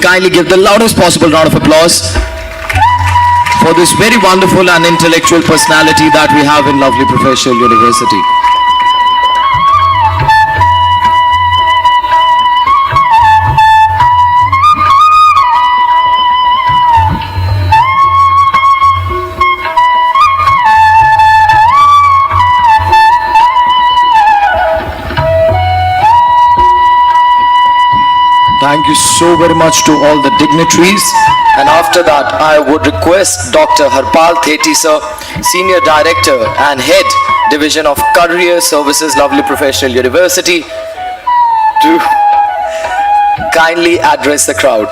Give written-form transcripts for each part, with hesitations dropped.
kindly give the loudest possible round of applause for this very wonderful and intellectual personality that we have in lovely Professional University. Thank you so very much to all the dignitaries. And after that, I would request Dr. Harpal Thetti sir, Senior Director and Head Division of Career Services, lovely Professional University, to kindly address the crowd.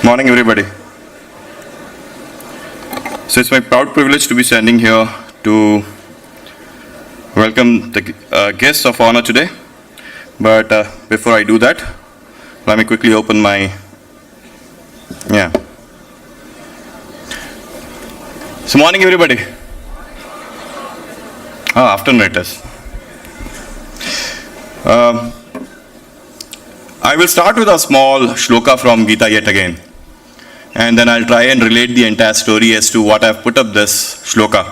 Morning, everybody. So it's my proud privilege to be standing here to welcome the guests of honor today. But before I do that, let me quickly open my, So morning, everybody. Afternoon it is. I will start with a small shloka from Gita yet again. And then I'll try and relate the entire story as to what I've put up this shloka.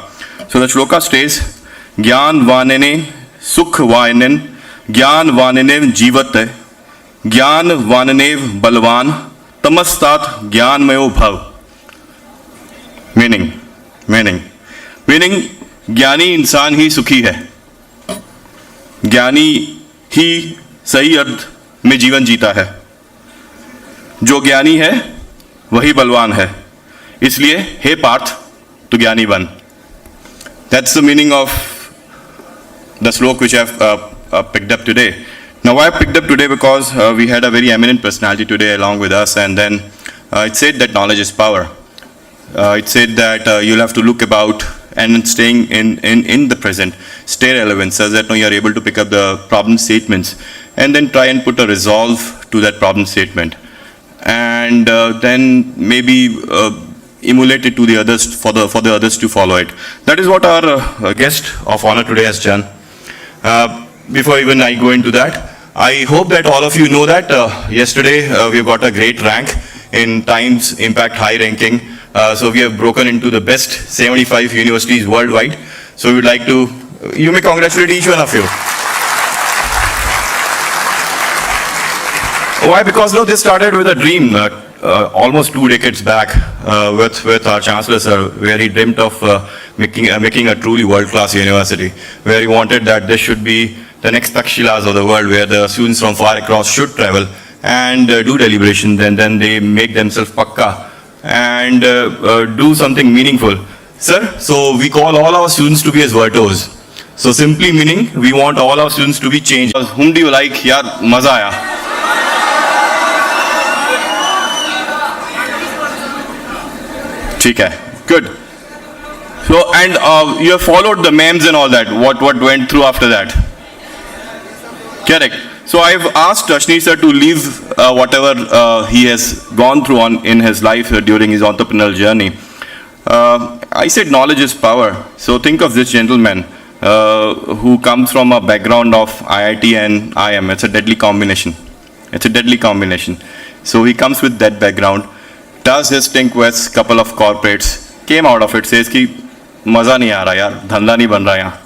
So the shloka states, Gyan vanene sukh vainen, Gyan vanenev jivat, Gyan vanenev balvan, Tamastat Gyan mayo bhav. Meaning, ज्ञानी इंसान ही सुखी है, ज्ञानी ही सही अर्थ में जीवन जीता है, जो ज्ञानी है वही बलवान है, इसलिए हे पार्थ तू ज्ञानी बन. That's the meaning of the slok which I've picked up today. Now I picked up today because we had a very eminent personality today along with us, and then it said that knowledge is power. It said that you'll have to look about and staying in the present, stay relevant, so that you are able to pick up the problem statements and then try and put a resolve to that problem statement. And then maybe emulate it to the others for the others to follow it. That is what our guest of honor today has done. Before even I go into that, I hope that all of you know that yesterday we got a great rank in Times Impact High Ranking. So we have broken into the best 75 universities worldwide. So we would like to, you may congratulate each one of you. Why? Because this started with a dream almost 2 decades back with our Chancellor sir, where he dreamt of making a truly world-class university, where he wanted that this should be the next Takshilas of the world, where the students from far across should travel and do deliberation, then they make themselves pakka and do something meaningful. Sir, so we call all our students to be as virtuos. So simply meaning, we want all our students to be changed. Whom do you like? Yaar, maza aaya. Good. So, and you have followed the memes and all that. What went through after that? Correct. So I have asked Ashni sir to leave whatever he has gone through in his life during his entrepreneurial journey. I said knowledge is power. So think of this gentleman who comes from a background of IIT and IIM. It's a deadly combination. It's a deadly combination. So he comes with that background, does his stink with couple of corporates, came out of it, says ki maza nahi aa raha yaar, dhanda nahi ban raha yahan.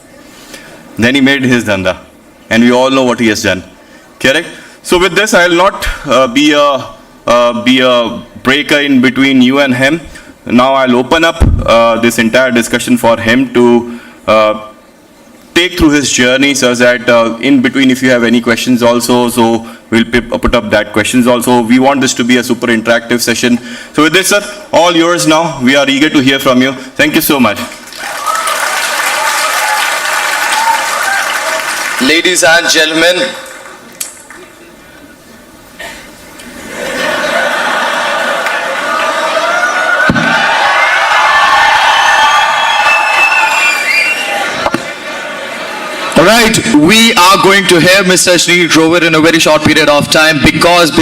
Then he made his dhanda, and we all know what he has done. Correct? So with this, I will not be a breaker in between you and him. Now I'll open up this entire discussion for him to take through his journey, so that in between, if you have any questions also, so we'll put up that questions also. We want this to be a super interactive session. So with this, sir, all yours now. We are eager to hear from you. Thank you so much. Ladies and gentlemen, alright, we are going to hear Mr. Ashni Grover in a very short period of time because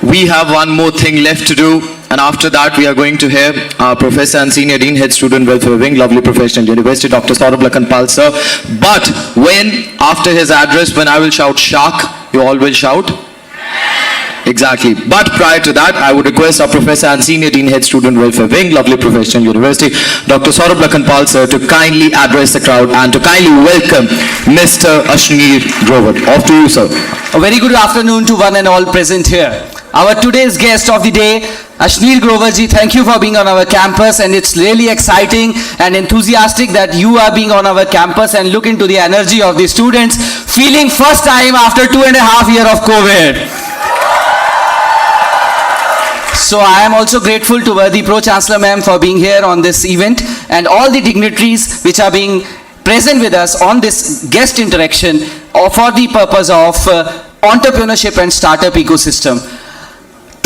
we have one more thing left to do. And after that, we are going to hear our Professor and Senior Dean, Head Student Welfare Wing, lovely professional university, Dr. Saurabh Lakhanpal sir. But when, after his address, when I will shout shark, you all will shout? Exactly. But prior to that, I would request our Professor and Senior Dean, Head Student Welfare Wing, lovely professional university, Dr. Saurabh Lakhanpal sir, to kindly address the crowd and to kindly welcome Mr. Ashneer Grover. Off to you, sir. A very good afternoon to one and all present here. Our today's guest of the day, Ashneer Grover ji, thank you for being on our campus, and it's really exciting and enthusiastic that you are being on our campus and look into the energy of the students, feeling first time after 2.5 years of COVID. So I am also grateful to the Pro-Chancellor ma'am for being here on this event and all the dignitaries which are being present with us on this guest interaction for the purpose of entrepreneurship and startup ecosystem.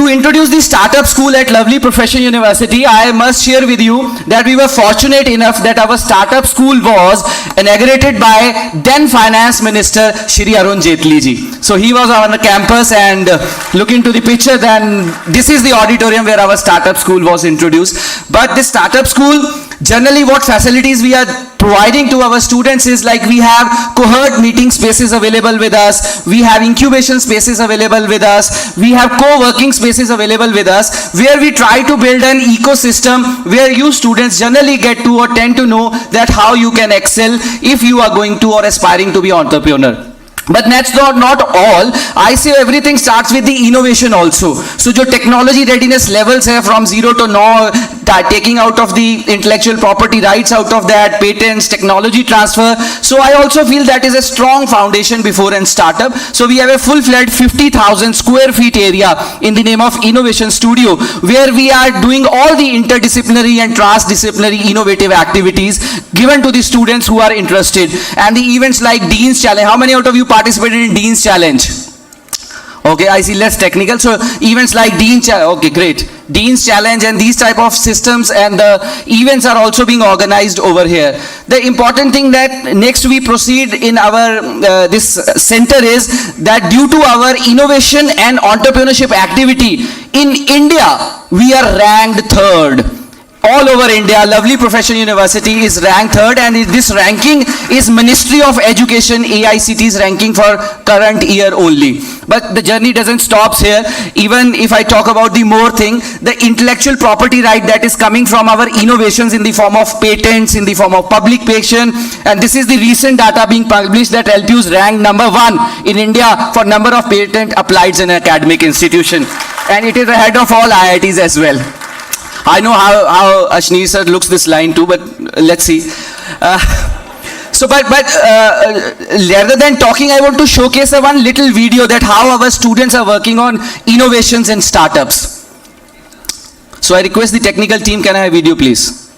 To introduce the startup school at Lovely Professional University, I must share with you that we were fortunate enough that our startup school was inaugurated by then Finance Minister Shri Arun Jaitley ji. So he was on the campus, and look into the picture, then this is the auditorium where our startup school was introduced. But this startup school, generally what facilities we are providing to our students is like we have cohort meeting spaces available with us, we have incubation spaces available with us, we have co-working spaces available with us, where we try to build an ecosystem where you students generally get to or tend to know that how you can excel if you are going to or aspiring to be entrepreneur. But that's not all. I say everything starts with the innovation also. So जो technology readiness levels है from 0 to now, taking out of the intellectual property rights out of that, patents, technology transfer. So I also feel that is a strong foundation before a startup. So we have a full-fledged 50,000 square feet area in the name of Innovation Studio, where we are doing all the interdisciplinary and transdisciplinary innovative activities given to the students who are interested. And the events like Dean's Challenge. How many out of you participated in Dean's Challenge? Okay, I see less technical. So events like Dean's Challenge, okay, great. Dean's Challenge and these type of systems and the events are also being organized over here. The important thing that next we proceed in our this center is that due to our innovation and entrepreneurship activity in India, we are ranked 3rd. All over India, Lovely Professional University is ranked 3rd, and this ranking is Ministry of Education AICT's ranking for current year only. But the journey doesn't stop here. Even if I talk about the more thing, the intellectual property right that is coming from our innovations in the form of patents, in the form of public patent, and this is the recent data being published that LPU is ranked number 1 in India for number of patent applied in an academic institution, and it is ahead of all IITs as well. I know how Ashneer sir looks this line too, but let's see. Rather than talking, I want to showcase one little video that how our students are working on innovations and startups. So I request the technical team, can I have video please?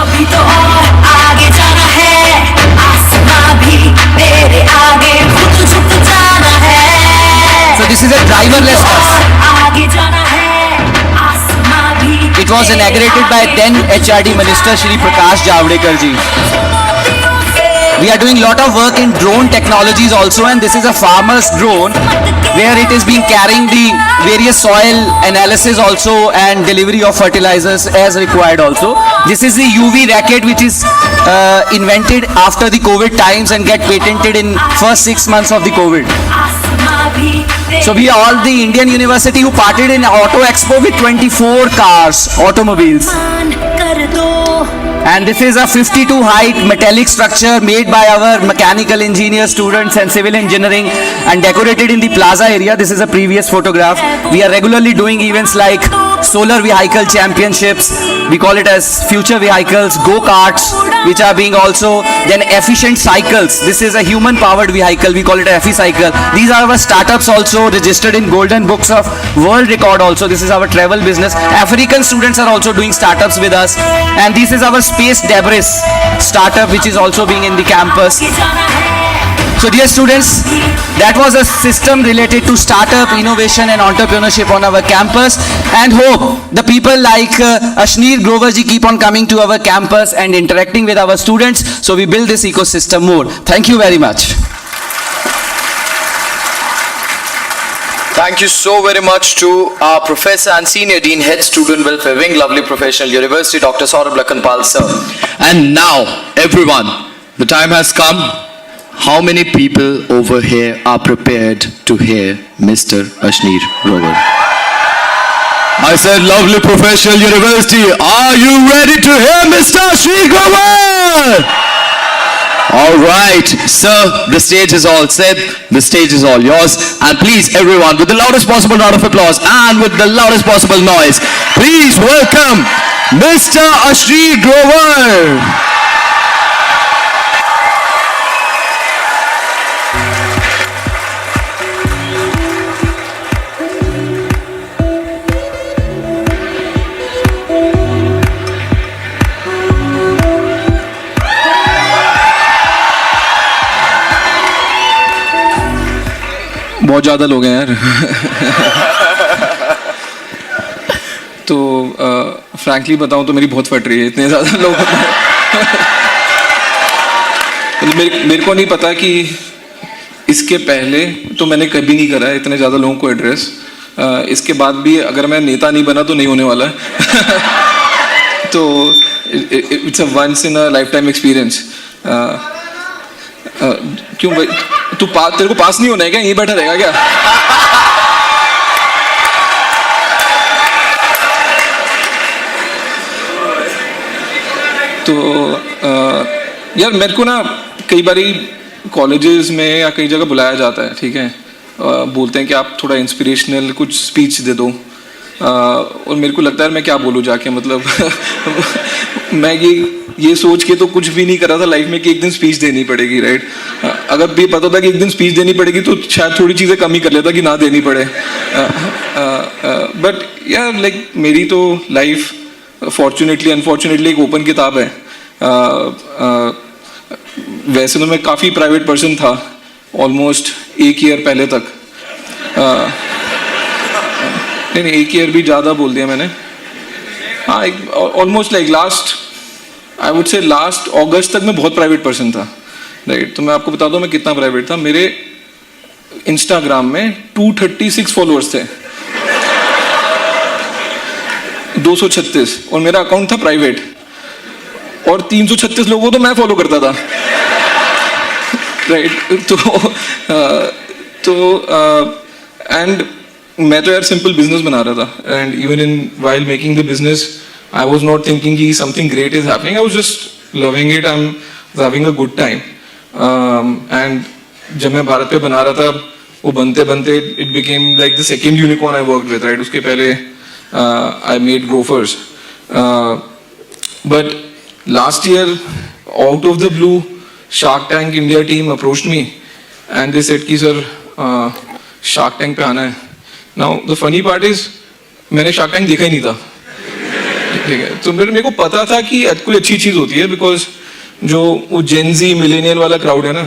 अभी तो और आगे जाना है, आसमां भी तेरे आगे खुद झुक जाना है. So this is a driverless bus. आगे जाना है, आसमां भी. It was inaugurated by then HRD Minister Shri Prakash Javadekar ji. We are doing lot of work in drone technologies also, and this is a farmer's drone where it is being carrying the various soil analysis also and delivery of fertilizers as required also. This is the UV racket which is invented after the COVID times and get patented in first 6 months of the COVID. So we are all the Indian University who participated in Auto Expo with 24 cars, automobiles. And this is a 52 height metallic structure made by our mechanical engineer students and civil engineering and decorated in the plaza area. This is a previous photograph. We are regularly doing events like solar vehicle championships. We call it as future vehicles, go-karts, which are being also then efficient cycles. This is a human powered vehicle. We call it a FE cycle. These are our startups also registered in golden books of world record also. This is our travel business. African students are also doing startups with us. And this is our Space Debris startup which is also being in the campus. So dear students, that was a system related to startup, innovation and entrepreneurship on our campus, and hope the people like Ashneer Grover ji keep on coming to our campus and interacting with our students, so we build this ecosystem more. Thank you very much. Thank you so very much to our Professor and Senior Dean, Head Student Welfare Wing, lovely professional university, Dr. Saurabh Lakhanpal, sir. And now, everyone, the time has come. How many people over here are prepared to hear Mr. Ashneer Grover? I said, lovely professional university, are you ready to hear Mr. Ashneer Grover? All right, sir, the stage is all set, the stage is all yours, and please everyone, with the loudest possible round of applause and with the loudest possible noise, please welcome Mr. Ashneer Grover. बहुत ज़्यादा लोग हैं यार तो frankly बताऊं तो मेरी बहुत फट रही है, इतने ज़्यादा लोग मेरे को नहीं पता कि इसके पहले तो मैंने कभी नहीं करा है इतने ज़्यादा लोगों को एड्रेस, इसके बाद भी अगर मैं नेता नहीं बना तो नहीं होने वाला तो it's a once in a life time experience. क्यों भाई तेरे को पास नहीं होना है क्या, यहीं बैठा रहेगा क्या? तो यार मेरे को ना कई बारी कॉलेजेस में या कई जगह बुलाया जाता है, ठीक है, बोलते हैं कि आप थोड़ा इंस्पिरेशनल कुछ स्पीच दे दो, और मेरे को लगता है मैं क्या बोलूँ जाके, मतलब मैं ये सोच के तो कुछ भी नहीं करा था लाइफ में कि एक दिन स्पीच देनी पड़ेगी, राइट? अगर भी पता था कि एक दिन स्पीच देनी पड़ेगी तो शायद थोड़ी चीज़ें कम ही कर लेता कि ना देनी पड़े, बट यार लाइक मेरी तो लाइफ फॉर्चुनेटली अनफॉर्चुनेटली एक ओपन किताब है। वैसे तो मैं काफ़ी प्राइवेट पर्सन था ऑलमोस्ट 1 ईयर पहले तक, नहीं 1 ईयर भी ज़्यादा बोल दिया मैंने, हाँ almost like I would say last अगस्त तक मैं बहुत प्राइवेट पर्सन था, राइट? तो मैं आपको बता दूं मैं कितना प्राइवेट था। मेरे इंस्टाग्राम में 236 फॉलोअर्स थे, 236, और मेरा अकाउंट था प्राइवेट, और 336 लोगों को तो मैं फॉलो करता था, राइट? एंड मैं तो यार सिंपल बिजनेस बना रहा था, and even in while making the business I was not thinking कि something great is happening. I was just loving it. I was having a good time. And जब मैं भारत पे बना रहा था, वो बनते बनते it became like the second unicorn I worked with, right? उसके पहले I made Grofers. But last year, out of the blue, Shark Tank India team approached me, and they said कि sir Shark Tank पे आना है. Now the funny part is मैंने Shark Tank देखा ही नहीं था, ठीक है? तो मेरे को पता था कि कोई अच्छी चीज़ होती है, बिकॉज जो वो जेनजी मिलेनियल वाला क्राउड है ना,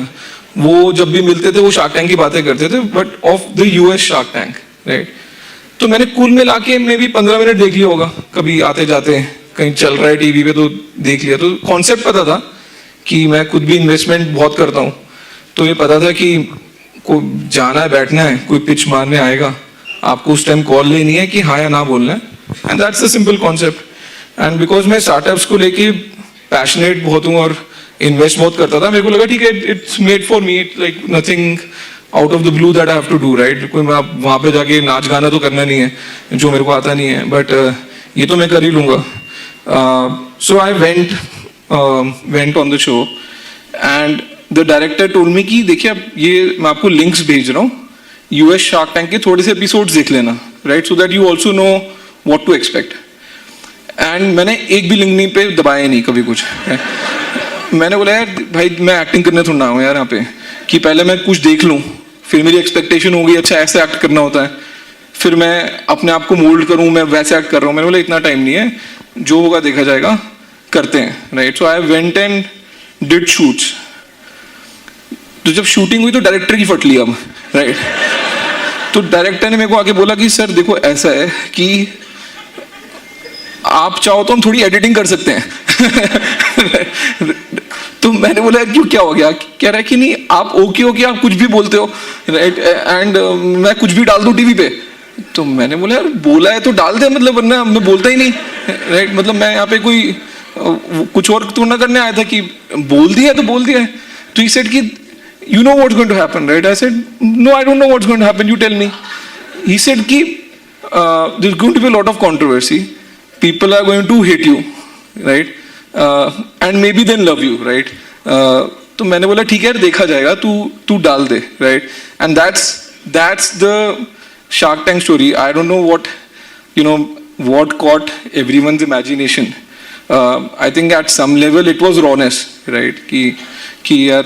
वो जब भी मिलते थे वो शार्क टैंक की बातें करते थे, but of the US shark tank, right? तो मैंने कुल मिला के में भी 15 मिनट देख लिया होगा, कभी आते जाते कहीं चल रहा है टीवी पे तो देख लिया। तो कॉन्सेप्ट पता था कि मैं खुद भी इन्वेस्टमेंट बहुत करता हूँ, तो ये पता था कि को जाना है, बैठना है, कोई पिच मारने आएगा, आपको उस टाइम कॉल लेनी है कि हाँ या ना बोलना है, and that's the simple concept. And because मैं स्टार्टअप्स को लेके पैशनेट बहुत हूँ और इन्वेस्ट बहुत करता था, मेरे को लगा ठीक है it's made for me, it's like nothing out of the blue that I have to do, right? कोई मैं वहाँ पे जाके नाच गाना तो करना नहीं है जो मेरे को आता नहीं है, बट ये तो मैं कर ही लूँगा। So I went on the show, and the director told me कि देखिए अब ये मैं आपको लिंक्स भेज रहा हूँ यूएस शार्क टैंक के, थोड़े से एपिसोड्स देख लेना, right? So that you also know what to expect. And मैंने एक भी लिंक नहीं पे दबाया नहीं कभी कुछ। मैंने बोला यार भाई मैं एक्टिंग करने थोड़ा हूँ यार यहाँ पे, कि पहले मैं कुछ देख लूँ, फिर मेरी एक्सपेक्टेशन होगी अच्छा ऐसे एक्ट करना होता है, फिर मैं अपने आप को मोल्ड करूँ मैं वैसे एक्ट कर रहा हूँ। मैंने बोला इतना टाइम नहीं है, जो होगा देखा जाएगा, करते हैं, right? So I went and did shoots. तो जब शूटिंग हुई तो डायरेक्टर की फट लिया, राइट? तो डायरेक्टर ने मेरे को आके बोला कि सर देखो ऐसा है कि आप चाहो तो हम थोड़ी एडिटिंग कर सकते हैं। तो मैंने बोला क्यों, क्या हो गया? कह रहा है कि नहीं आप ओके आप कुछ भी बोलते हो, राइट, एंड मैं कुछ भी डाल दूं टीवी पे। तो मैंने बोला यार बोला है तो डाल दे, मतलब वरना मैं बोलता ही नहीं, राइट, मतलब मैं यहाँ पे कोई कुछ और तो ना करने आया था कि बोल दिया तो बोल दिया है। तो ही सेड कि you know what's going to happen, right? I said no, I don't know what's going to happen, you tell me. He said कि there's going to be a lot of controversy, people are going to hate you, right, and maybe then love you, right. तो मैंने बोला ठीक है देखा जाएगा, तू डाल दे, right, and that's the Shark Tank story. I don't know what caught everyone's imagination. I think at some level it was rawness, right, कि यार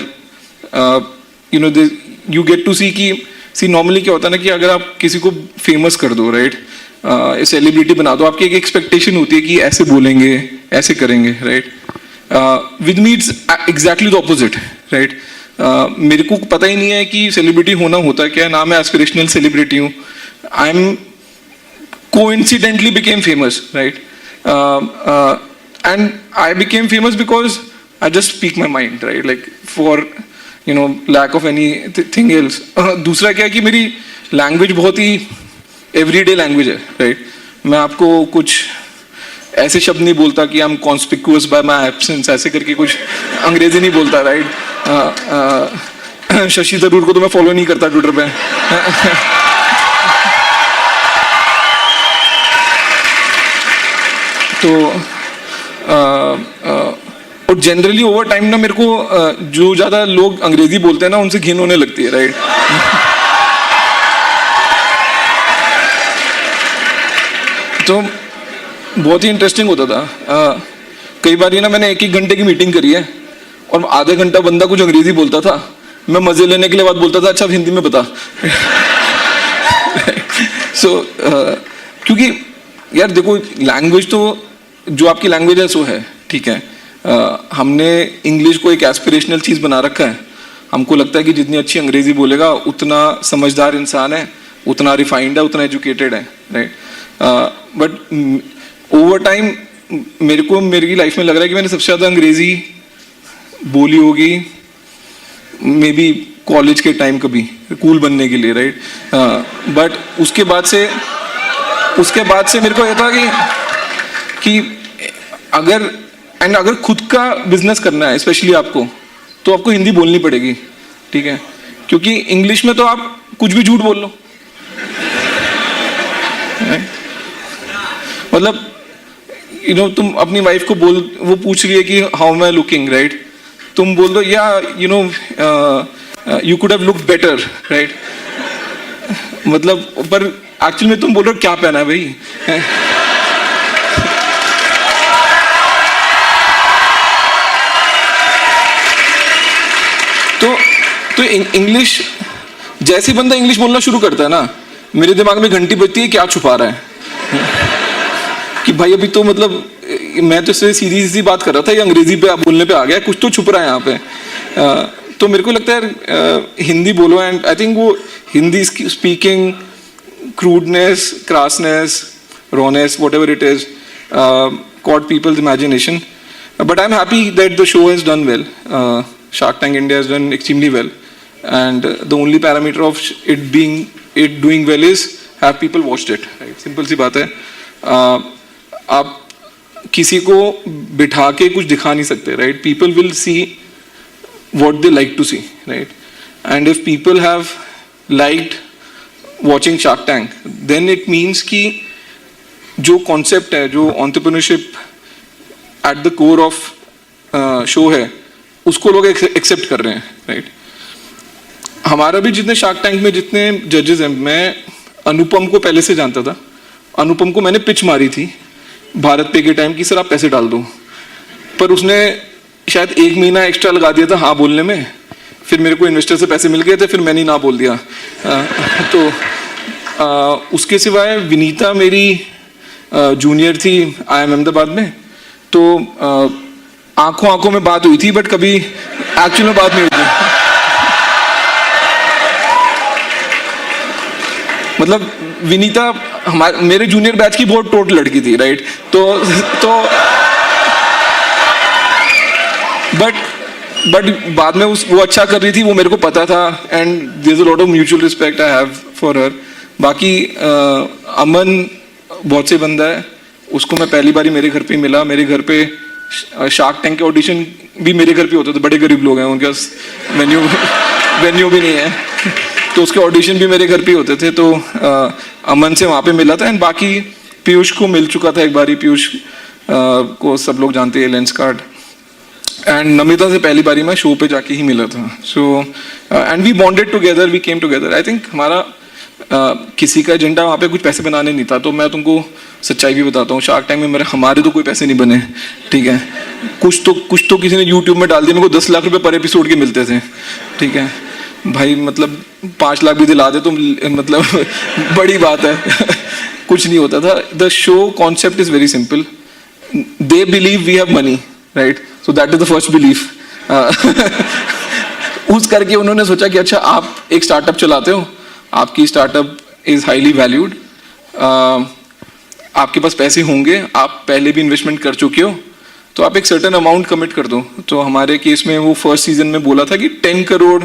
you get to see कि normally क्या होता है ना कि अगर आप किसी को फेमस कर दो, राइट, सेलिब्रिटी बना दो, आपकी एक एक्सपेक्टेशन होती है कि ऐसे बोलेंगे ऐसे करेंगे, right. With me it's exactly the opposite, right. मेरे को पता ही नहीं है कि सेलिब्रिटी होना होता क्या है ना, मैं एस्पिरेशनल सेलिब्रिटी हूँ. I am coincidentally became famous, right, and I became famous because I just speak my mind, right, like for lack of anything else. दूसरा क्या है कि मेरी लैंग्वेज बहुत ही एवरीडे लैंग्वेज है, राइट. मैं आपको कुछ ऐसे शब्द नहीं बोलता कि I am conspicuous by my absence, ऐसे करके कुछ अंग्रेजी नहीं बोलता, राइट. शशि थरूर को तो मैं फॉलो नहीं करता ट्विटर पे. तो और जनरली ओवर टाइम ना मेरे को जो ज़्यादा लोग अंग्रेजी बोलते हैं ना उनसे घिन होने लगती है, राइट. तो बहुत ही इंटरेस्टिंग होता था. कई बार ना मैंने 1-1 घंटे की मीटिंग करी है और आधे घंटा बंदा कुछ अंग्रेजी बोलता था, मैं मजे लेने के लिए बात बोलता था, अच्छा हिंदी में बता. क्योंकि यार देखो लैंग्वेज तो जो आपकी लैंग्वेज है सो है, ठीक है. हमने इंग्लिश को एक एस्पिरेशनल चीज़ बना रखा है. हमको लगता है कि जितनी अच्छी अंग्रेजी बोलेगा उतना समझदार इंसान है, उतना रिफाइंड है, उतना एजुकेटेड है, राइट. बट ओवर टाइम मेरी लाइफ में लग रहा है कि मैंने सबसे ज़्यादा अंग्रेजी बोली होगी मे बी कॉलेज के टाइम कभी कूल बनने के लिए, राइट. बट उसके बाद से मेरे को ये था कि अगर खुद का बिजनेस करना है स्पेशली आपको, तो आपको हिंदी बोलनी पड़ेगी, ठीक है. क्योंकि इंग्लिश में तो आप कुछ भी झूठ बोल लो, मतलब तुम अपनी वाइफ को वो पूछ रही है कि how am I looking, right, तुम बोल दो या you could have looked better, right. मतलब पर एक्चुअली में तुम बोल रहे हो क्या पहना है भाई. तो इंग्लिश जैसे बंदा इंग्लिश बोलना शुरू करता है ना, मेरे दिमाग में घंटी बजती है क्या छुपा रहा है. कि भाई अभी तो मतलब मैं तो इससे सीधी सी बात कर रहा था, ये अंग्रेजी पे आप बोलने पे आ गया, कुछ तो छुप रहा है यहाँ पे. तो मेरे को लगता है हिंदी बोलो, एंड आई थिंक वो Hindi speaking crudeness, crassness, rawness, whatever it is, caught people's imagination. But I'm happy that the show has done well. Shark Tank India has done extremely well, and the only parameter of it doing well is have people watched it. Right? Simple सी बात है. आप किसी को बिठा के कुछ दिखा नहीं सकते, right? People will see what they like to see, right? And if people have liked watching Shark Tank, then it means कि जो concept है, जो entrepreneurship at the core of show है, उसको लोग एक्सेप्ट कर रहे हैं, राइट. हमारा भी जितने शार्क टैंक में जितने जजेस हैं, मैं अनुपम को पहले से जानता था. अनुपम को मैंने पिच मारी थी भारत पे के टाइम की सर आप पैसे डाल दो, पर उसने शायद 1 महीना एक्स्ट्रा लगा दिया था हाँ बोलने में. फिर मेरे को इन्वेस्टर से पैसे मिल गए थे, फिर मैंने ना बोल दिया. तो उसके सिवाय विनीता मेरी जूनियर थी IIM अहमदाबाद में, तो आंखों में बात हुई थी, बट कभी एक्चुअल में बात नहीं हुई थी. मतलब विनीता मेरे जूनियर बैच की बहुत टोट लड़की थी, राइट. तो बट बाद में वो अच्छा कर रही थी, वो मेरे को पता था, and there is a lot of mutual respect I have for her. बाकी अमन बहुत से बंदा है, उसको मैं पहली बार मेरे घर पे मिला. मेरे घर पे शार्क टैंक के ऑडिशन भी मेरे घर पे होते थे. बड़े गरीब लोग हैं, उनके पास वेन्यू भी नहीं है, तो उसके ऑडिशन भी मेरे घर पे होते थे. तो अमन से वहाँ पे मिला था. एंड बाकी पीयूष को मिल चुका था एक बारी. पीयूष को सब लोग जानते हैं, लेंस कार्ड. एंड नमिता से पहली बारी मैं शो पे जाके ही मिला था. So and we bonded together, we came together. I think हमारा किसी का एजेंडा वहाँ पे कुछ पैसे बनाने नहीं था. तो मैं तुमको सच्चाई भी बताता हूँ, शार्क टैंक में हमारे तो कोई पैसे नहीं बने, ठीक है. कुछ तो किसी ने यूट्यूब में डाल दिया, मेरे को 10 लाख रुपए पर एपिसोड के मिलते थे, ठीक है भाई. मतलब 5 लाख भी दिला दे तो मतलब बड़ी बात है. कुछ नहीं होता था. The show concept is very simple. They believe we have money, right? So that is the first belief. उस करके उन्होंने सोचा कि अच्छा आप एक स्टार्टअप चलाते हो, आपकी स्टार्टअप इज हाईली वैल्यूड, आपके पास पैसे होंगे, आप पहले भी इन्वेस्टमेंट कर चुके हो, तो आप एक सर्टेन अमाउंट कमिट कर दो. तो हमारे केस में वो फर्स्ट सीजन में बोला था कि 10 करोड़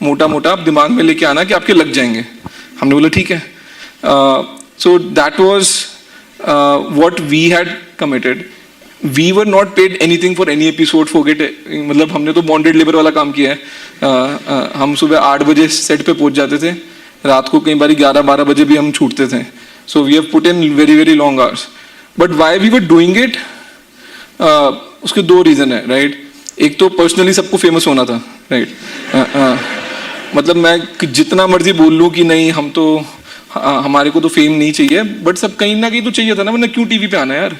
मोटा मोटा आप दिमाग में लेके आना कि आपके लग जाएंगे. हमने बोला ठीक है. So that was what we had committed. We were not paid anything for any episode, forget. मतलब हमने तो बॉन्डेड लेबर वाला काम किया है. हम सुबह 8 बजे सेट पे पहुंच जाते थे, रात को कई बार 11-12 बजे भी हम छूटते थे. So we have put in very very long hours. But why we were doing it, उसके 2 रीजन है, राइट? एक तो पर्सनली सबको फेमस होना था, राइट? मतलब मैं जितना मर्जी बोल लूँ कि नहीं हम तो हमारे को तो फेम नहीं चाहिए, बट सब कहीं ना कहीं तो चाहिए था ना, वरना क्यों टीवी पे आना है यार?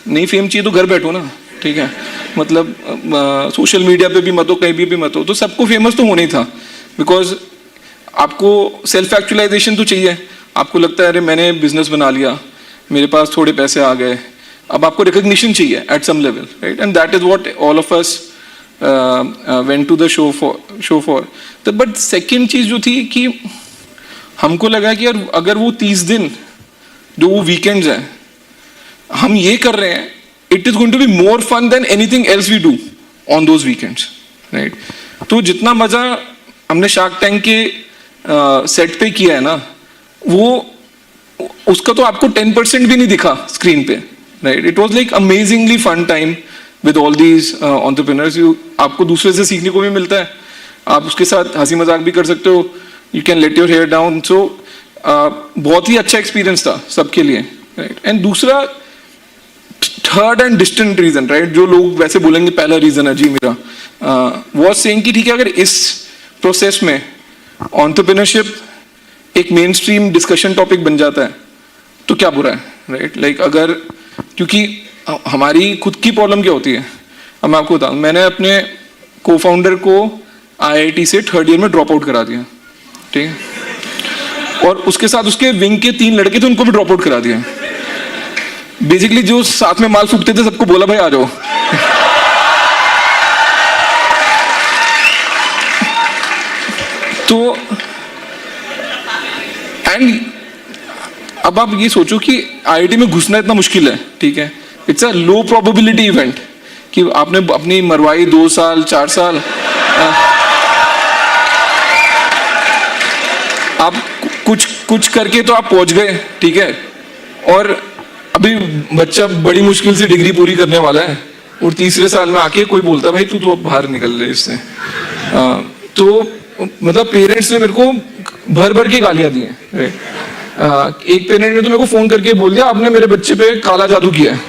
नहीं फेम चाहिए तो घर बैठो ना, ठीक है. मतलब सोशल मीडिया पे भी मत हो, कहीं भी मत हो, तो सबको फेमस तो होना ही था. बिकॉज आपको सेल्फ एक्चुअलाइजेशन तो चाहिए. आपको लगता है अरे मैंने बिजनेस बना लिया, मेरे पास थोड़े पैसे आ गए, अब आपको रिकग्निशन चाहिए at some level, right? And that is what all of us went to the show for. But second चीज जो थी कि हमको लगा कि यार अगर वो 30 दिन जो वो वीकेंड्स हैं हम ये कर रहे हैं, it is going to be more fun than anything else we do on those weekends, right? तो जितना मजा हमने शार्क टैंक के सेट पे किया है ना, वो उसका तो आपको 10% भी नहीं दिखा स्क्रीन पे, right? It was like amazingly fun time with all these entrepreneurs. आपको दूसरे से सीखने को भी मिलता है, आप उसके साथ हंसी मजाक भी कर सकते हो, you can let your hair down. So बहुत ही अच्छा एक्सपीरियंस था सबके लिए, राइट? एंड दूसरा third and distant region, right, जो लोग वैसे बोलेंगे पहला रीजन है जी मेरा, वॉज सेइंग कि ठीक है अगर इस प्रोसेस में एंटरप्रेन्योरशिप एक मेन स्ट्रीम डिस्कशन टॉपिक बन जाता है तो क्या बुरा है, राइट? लाइक अगर, क्योंकि हमारी खुद की प्रॉब्लम क्या होती है, अब मैं आपको बताऊं, मैंने अपने को फाउंडर को IIT से 3rd ईयर में ड्रॉप आउट करा दिया, ठीक है, और उसके साथ उसके विंग के 3 लड़के थे उनको भी ड्रॉप आउट करा दिया. बेसिकली जो साथ में माल फूकते थे सबको बोला भाई आ जाओ. तो एंड अब आप ये सोचो कि IIT में घुसना इतना मुश्किल है, ठीक है, it's a low probability event कि आपने अपनी मरवाई 2 साल 4 साल, आप कुछ करके तो आप पहुंच गए, ठीक है, और अभी बच्चा बड़ी मुश्किल से डिग्री पूरी करने वाला है और 3रे साल में आके कोई बोलता भाई तू तो अब बाहर निकल रहे इससे. तो मतलब पेरेंट्स ने मेरे को भर भर के गालियां दी हैं. एक पेरेंट ने तो मेरे को फोन करके बोल दिया आपने मेरे बच्चे पे काला जादू किया है.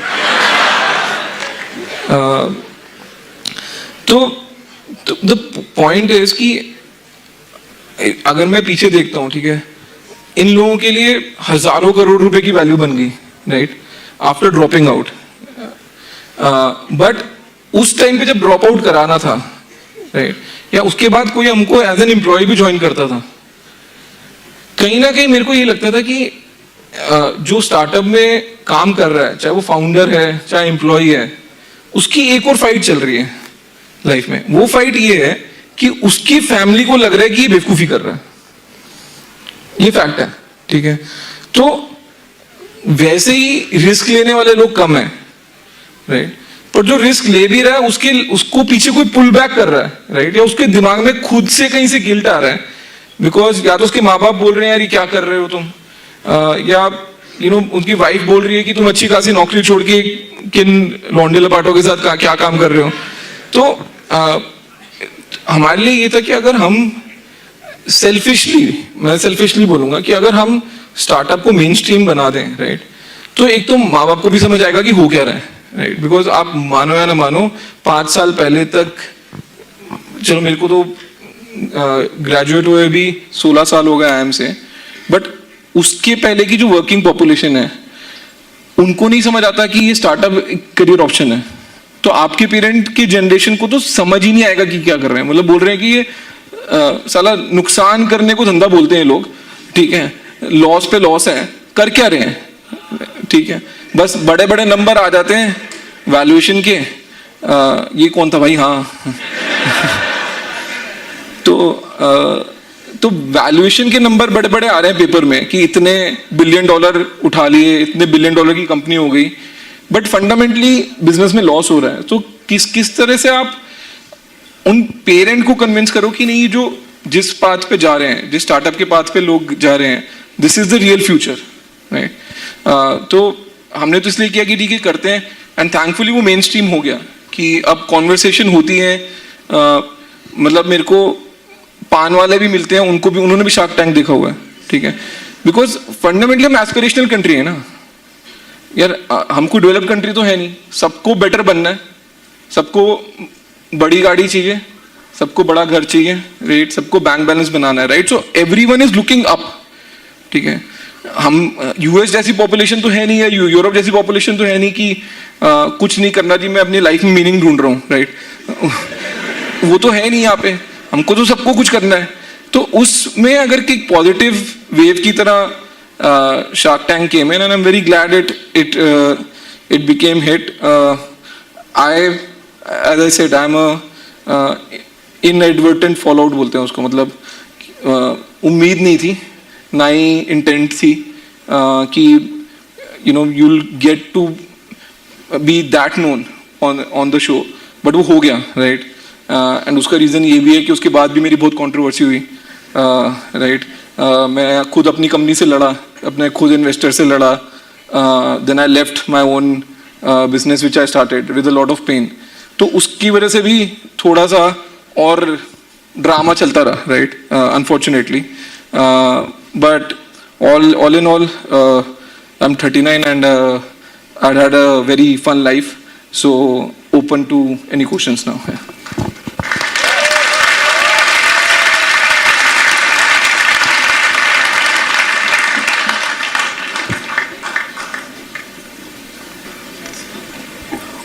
तो द पॉइंट इज कि अगर मैं पीछे देखता हूँ, ठीक है, इन लोगों के लिए हजारों करोड़ रुपए की वैल्यू बन गई, right, after dropping out. But उस टाइम पे जब ड्रॉप आउट कराना था, राइट, या उसके बाद कोई हमको एज एन एम्प्लॉय भी ज्वाइन करता था, कहीं ना कहीं मेरे को ये लगता था कि जो स्टार्टअप में काम कर रहा है, चाहे वो फाउंडर है चाहे एम्प्लॉय है, उसकी एक और फाइट चल रही है लाइफ में. वो फाइट ये है कि उसकी फैमिली को लग रहा है कि ये बेवकूफी कर रहा है. ये फैक्ट है, ठीक है. तो वैसे ही रिस्क लेने वाले लोग कम है, राइट, और जो रिस्क ले भी रहा है उसको पीछे कोई पुल बैक कर रहा है, राइट? या उसके दिमाग में खुद से कहीं से गिल्ट आ रहा है, बिकॉज या तो उसके माँ बाप बोल रहे हैं यार ये क्या कर रहे हो तुम, या उनकी वाइफ बोल रही है कि तुम अच्छी खासी नौकरी छोड़ के किन लौंडे लपाटों के साथ क्या काम कर रहे हो। तो हमारे लिए ये था कि अगर हम मैं सेल्फिशली बोलूंगा कि अगर हम स्टार्टअप को मेन स्ट्रीम बना दें, राइट, तो एक तो माँ बाप को भी समझ आएगा कि हो क्या रहा है, राइट? बिकॉज आप मानो या ना मानो 5 साल पहले तक, चलो मेरे को तो ग्रेजुएट हुए भी 16 साल हो गए IIM से, बट उसके पहले की जो वर्किंग पॉपुलेशन है उनको नहीं समझ आता कि ये स्टार्टअप करियर ऑप्शन है। तो आपके पेरेंट के जनरेशन को तो समझ ही नहीं आएगा कि क्या कर रहे हैं, मतलब बोल रहे हैं कि ये साला नुकसान करने को धंधा बोलते हैं लोग, ठीक है, लॉस पे लॉस है, कर क्या रहे हैं, ठीक है, बस बड़े बड़े नंबर आ जाते हैं वैल्यूएशन के, ये कौन था भाई, हाँ तो वैल्यूएशन के नंबर बड़े बड़े आ रहे हैं पेपर में कि इतने $1 बिलियन उठा लिए, इतने $1 बिलियन की कंपनी हो गई, बट फंडामेंटली बिजनेस में लॉस हो रहा है। तो किस तरह से आप उन पेरेंट को कन्विंस करो कि नहीं, जो जिस पाथ पे जा रहे हैं, जिस स्टार्टअप के पाथ पे लोग जा रहे हैं, this is the real future, right? तो हमने तो इसलिए किया कि ठीक है करते हैं, एंड थैंकफुली वो मेन स्ट्रीम हो गया कि अब कॉन्वर्सेशन होती है, मतलब मेरे को पान वाले भी मिलते हैं, उन्होंने भी शार्क टैंक देखा हुआ है, ठीक है, बिकॉज फंडामेंटली हम एस्पिरेशनल कंट्री है ना यार, हमको डेवलप कंट्री तो है नहीं, सबको बेटर बनना है, सबको बड़ी गाड़ी चाहिए, सबको बड़ा घर चाहिए, राइट, सबको बैंक बैलेंस बनाना है, right? So everyone is looking up, ठीक है। हम यूएस जैसी पॉपुलेशन तो है नहीं, या यूरोप जैसी पॉपुलेशन तो है नहीं कि कुछ नहीं करना जी, मैं अपनी लाइफ में मीनिंग ढूंढ रहा हूँ, राइट? वो तो है नहीं यहाँ पे, हमको तो सबको कुछ करना है। तो उसमें अगर कि पॉजिटिव वेव की तरह Shark Tank came in, and I am very glad it became hit. As I said, I am inadvertent fallout बोलते हैं उसको, मतलब उम्मीद नहीं थी, ना ही इंटेंट थी कि you will get to be that known on the show, but वो हो गया, राइट? एंड उसका रीज़न ये भी है कि उसके बाद भी मेरी बहुत कंट्रोवर्सी हुई, राइट? मैं खुद अपनी कंपनी से लड़ा, अपने खुद इन्वेस्टर से लड़ा, then I left my own business which I started with a lot of pain. तो उसकी वजह से भी थोड़ा सा और ड्रामा चलता रहा, right, unfortunately, but all in all, I'm 39 and I had a very fun life, so open to any questions now. Yeah.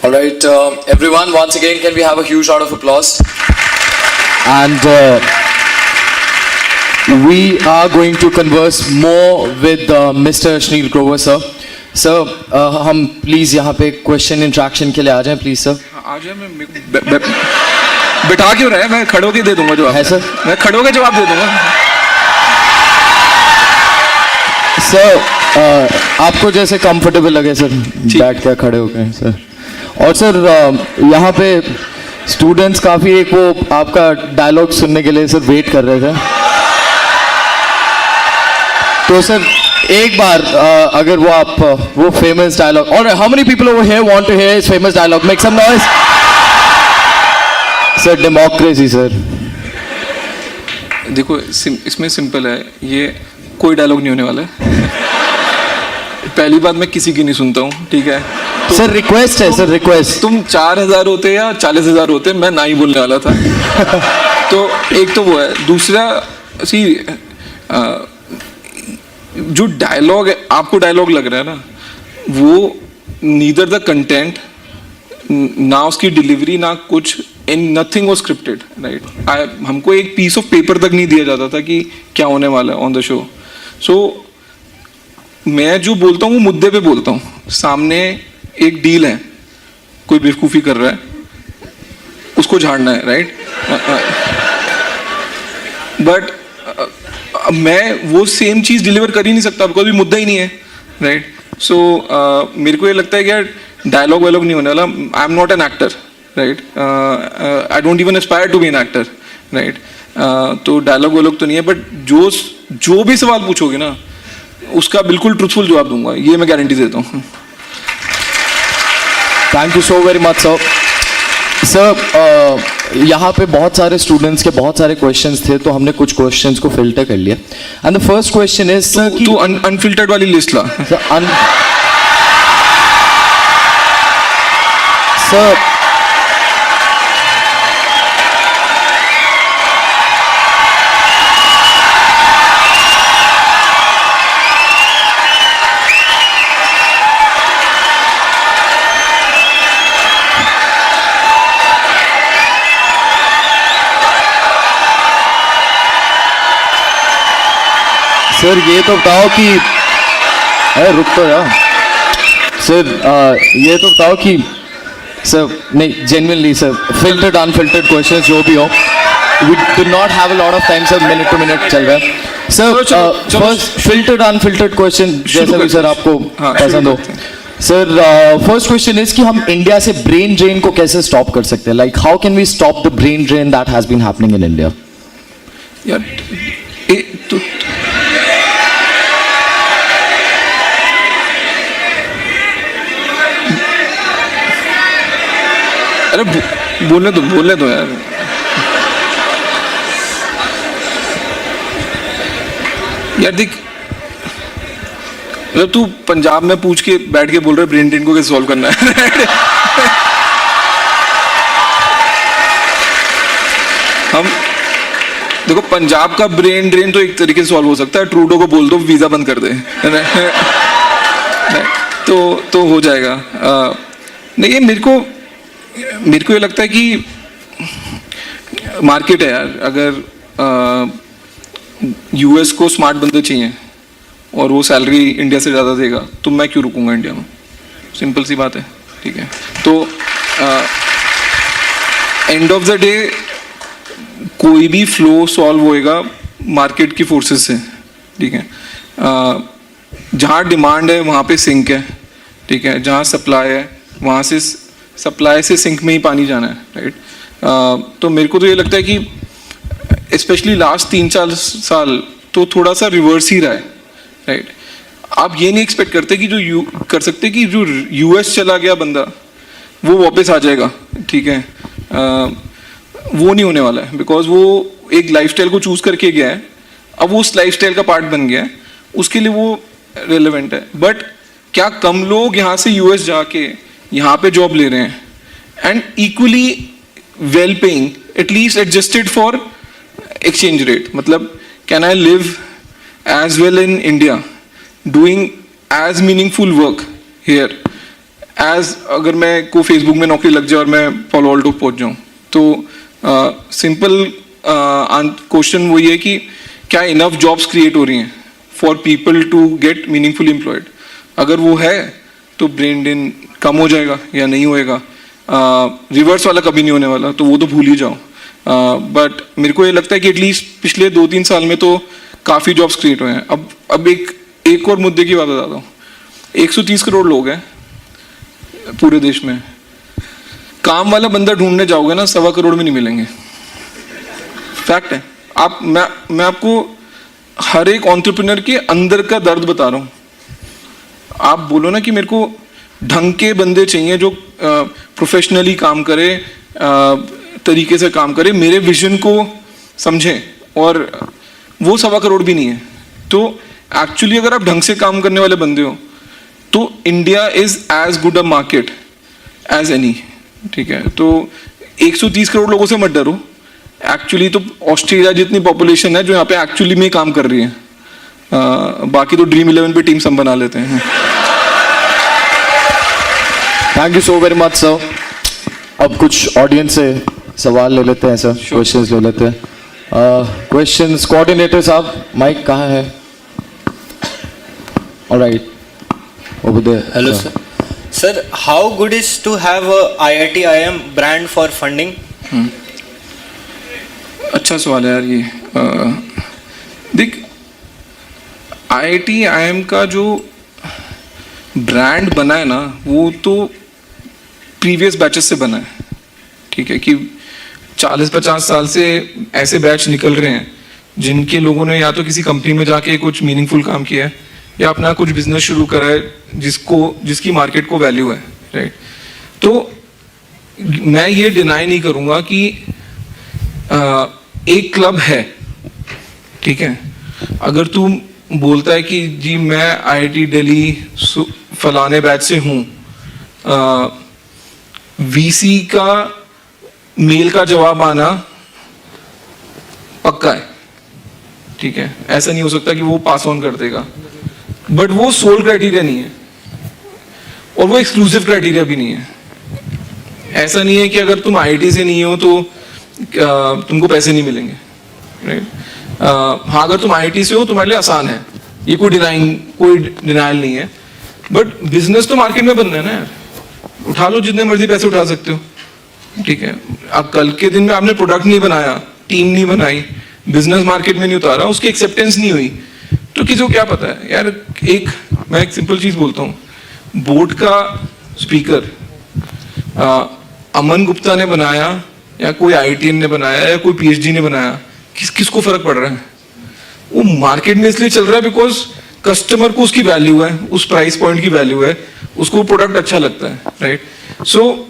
All right, everyone, once again, can we have a huge round of applause? And we are going to converse more with Mr. Ashneer Grover, sir. Sir, हम please यहाँ पे question interaction के लिए आ जाएं, please, sir. आ जाए, मैं बिठा क्यों रहे हैं? मैं खड़े होके दे दूंगा जवाब। है सर? मैं खड़े होके जवाब दे दूंगा। सर, आपको जैसे कंफर्टेबल लगे सर, बैठ के खड़े होके, सर। और सर, यहाँ पे स्टूडेंट्स काफ़ी एक वो आपका डायलॉग सुनने के लिए सर वेट कर रहे थे, तो सर एक बार अगर वो आप वो फेमस डायलॉग, और how many people over here want to hear his famous dialogue? Make some noise. Sir, democracy sir. देखो, इसमें सिंपल है, ये कोई डायलॉग नहीं होने वाला है। पहली बात, मैं किसी की नहीं सुनता हूँ, ठीक है? तो सर रिक्वेस्ट है, सर रिक्वेस्ट। तुम 4000 होते या 40,000 होते, मैं ना ही बोलने वाला था। तो एक तो वो है, दूसरा सी जो डायलॉग है, आपको डायलॉग लग रहा है ना, वो नीदर द कंटेंट, ना उसकी डिलीवरी, ना कुछ, in nothing was scripted, right? हमको एक पीस ऑफ पेपर तक नहीं दिया जाता था कि क्या होने वाला है ऑन द शो। सो मैं जो बोलता हूँ वो मुद्दे पे बोलता हूँ। सामने एक डील है, कोई बेवकूफ़ी कर रहा है, उसको झाड़ना है, राइट? बट मैं वो सेम चीज़ डिलीवर कर ही नहीं सकता, बिकॉज भी मुद्दा ही नहीं है, राइट? सो मेरे को ये लगता है कि यार डायलॉग वायलॉग नहीं होने वाला. I am not an actor, right. I don't even aspire to be an actor, right. तो डायलॉग वायलॉग तो नहीं है, बट जो भी सवाल पूछोगे ना उसका बिल्कुल ट्रूथफुल जवाब दूंगा, ये मैं गारंटी देता हूँ. Thank you so very much sir. Sir यहाँ पे बहुत सारे स्टूडेंट्स के बहुत सारे क्वेश्चंस थे, तो हमने कुछ क्वेश्चंस को फिल्टर कर लिया. And the first question is sir कि तू अनफिल्टर्ड वाली लिस्ट ला. सर सर ये तो बताओ कि अरे रुक तो यार. सर ये तो बताओ कि सर नहीं genuinely sir filtered unfiltered questions जो भी हो, we do not have a lot of time sir, minute to minute चल रहा है sir. First filtered unfiltered question जैसा भी सर आपको पसंद हो. सर फर्स्ट क्वेश्चन इज कि हम इंडिया से ब्रेन ड्रेन को कैसे स्टॉप कर सकते हैं. Like how can we stop the brain drain that has been happening in India. यार तो अरे बोलने दो यार. यार देख, मतलब तू पंजाब में पूछ के बैठ के बोल रहा है ब्रेन ड्रेन को कैसे सॉल्व करना है. हम देखो, पंजाब का ब्रेन ड्रेन तो एक तरीके से सॉल्व हो सकता है, ट्रूडो को बोल दो वीजा बंद कर दे. तो हो जाएगा. नहीं, ये मेरे को ये लगता है कि मार्केट है यार. अगर यूएस को स्मार्ट बंदे चाहिए और वो सैलरी इंडिया से ज़्यादा देगा, तो मैं क्यों रुकूंगा इंडिया में. सिंपल सी बात है, ठीक है. तो एंड ऑफ द डे कोई भी फ्लो सॉल्व होएगा मार्केट की फोर्सेस से, ठीक है. जहाँ डिमांड है वहाँ पे सिंक है, ठीक है. जहाँ सप्लाई है वहाँ से सप्लाई से सिंक में ही पानी जाना है, राइट. तो मेरे को तो ये लगता है कि स्पेशली लास्ट 3-4 साल तो थोड़ा सा रिवर्स ही रहा है, राइट. आप ये नहीं एक्सपेक्ट करते कि कर सकते कि जो यूएस चला गया बंदा वो वापस आ जाएगा, ठीक है. वो नहीं होने वाला है, बिकॉज वो एक लाइफस्टाइल को चूज करके गया है. अब वो उस लाइफस्टाइल का पार्ट बन गया है, उसके लिए वो रेलेवेंट है. बट क्या कम लोग यहाँ से यूएस जाके यहाँ पे जॉब ले रहे हैं and equally well paying, at least adjusted for exchange rate. मतलब can I live as well in India doing as meaningful work here as अगर मैं को फेसबुक में नौकरी लग जाए और मैं पॉलो ऑल्टो पहुँच जाऊँ. तो सिंपल क्वेश्चन वही है कि क्या इनफ जॉब्स क्रिएट हो रही हैं for people to get meaningful employed. अगर वो है तो ब्रेन ड्रेन कम हो जाएगा या नहीं होएगा. रिवर्स वाला कभी नहीं होने वाला, तो वो तो भूल ही जाओ. बट मेरे को ये लगता है कि एटलीस्ट पिछले 2-3 साल में तो काफ़ी जॉब्स क्रिएट हुए हैं. अब एक और मुद्दे की बात बताता हूँ. 130 करोड़ लोग हैं पूरे देश में. काम वाला बंदा ढूंढने जाओगे ना, 1.25 करोड़ में नहीं मिलेंगे. फैक्ट है. मैं आपको हर एक एंटरप्रेन्योर के अंदर का दर्द बता रहा हूँ. आप बोलो ना कि मेरे को ढंग के बंदे चाहिए जो प्रोफेशनली काम करे, तरीके से काम करे, मेरे विजन को समझे, और वो 1.25 करोड़ भी नहीं है. तो एक्चुअली अगर आप ढंग से काम करने वाले बंदे हो तो India is as good a market as any, ठीक है. तो 130 करोड़ लोगों से मत डरो. एक्चुअली तो ऑस्ट्रेलिया जितनी पॉपुलेशन है जो यहाँ पे एक्चुअली में काम कर रही है. बाकी तो ड्रीम 11 पे टीम सब बना लेते हैं. Thank you so very much sir. अब कुछ ऑडियंस से सवाल ले लेते हैं सर, क्वेश्चंस ले लेते हैं. क्वेश्चंस कोऑर्डिनेटर साहब, माइक कहाँ है? Alright, over there. Hello sir. Sir, how good is to have a IIT IIM brand for funding? अच्छा सवाल है यार ये. देख, IIT IIM का जो ब्रांड बना है ना, वो तो प्रीवियस बैचेस से बना है, ठीक है, कि 40-50 साल से ऐसे बैच निकल रहे हैं जिनके लोगों ने या तो किसी कंपनी में जाके कुछ मीनिंगफुल काम किया है या अपना कुछ बिजनेस शुरू करा है जिसकी मार्केट को वैल्यू है, राइट। तो मैं ये डिनाई नहीं करूंगा कि एक क्लब है, ठीक है, अगर तू बोलता है कि जी मैं IIT दिल्ली फलाने बैच से हूँ, VC का मेल का जवाब आना पक्का है, ठीक है, ऐसा नहीं हो सकता कि वो पास ऑन कर देगा, बट वो सोल क्राइटेरिया नहीं है और वो एक्सक्लूसिव क्राइटेरिया भी नहीं है। ऐसा नहीं है कि अगर तुम IIT से नहीं हो तो तुमको पैसे नहीं मिलेंगे, राइट। हाँ, अगर तुम IIT से हो तुम्हारे लिए आसान है, ये कोई डिनाइल नहीं है, बट बिजनेस तो मार्केट में बनना है ना यार, उठा लो जितने मर्जी पैसे उठा सकते हो, ठीक है। अब कल के दिन में आपने प्रोडक्ट नहीं बनाया, टीम नहीं बनाई, बिजनेस मार्केट में नहीं उतारा, उसकी एक्सेप्टेंस नहीं हुई, तो किसी को क्या पता है यार। मैं एक सिंपल चीज बोलता हूँ, बोर्ड का स्पीकर अमन गुप्ता ने बनाया या कोई IITian ने बनाया या कोई PhD ने बनाया, किसको फर्क पड़ रहा है? वो मार्केट में इसलिए चल रहा है बिकॉज कस्टमर को उसकी वैल्यू है, उस प्राइस पॉइंट की वैल्यू है, उसको प्रोडक्ट अच्छा लगता है, राइट। सो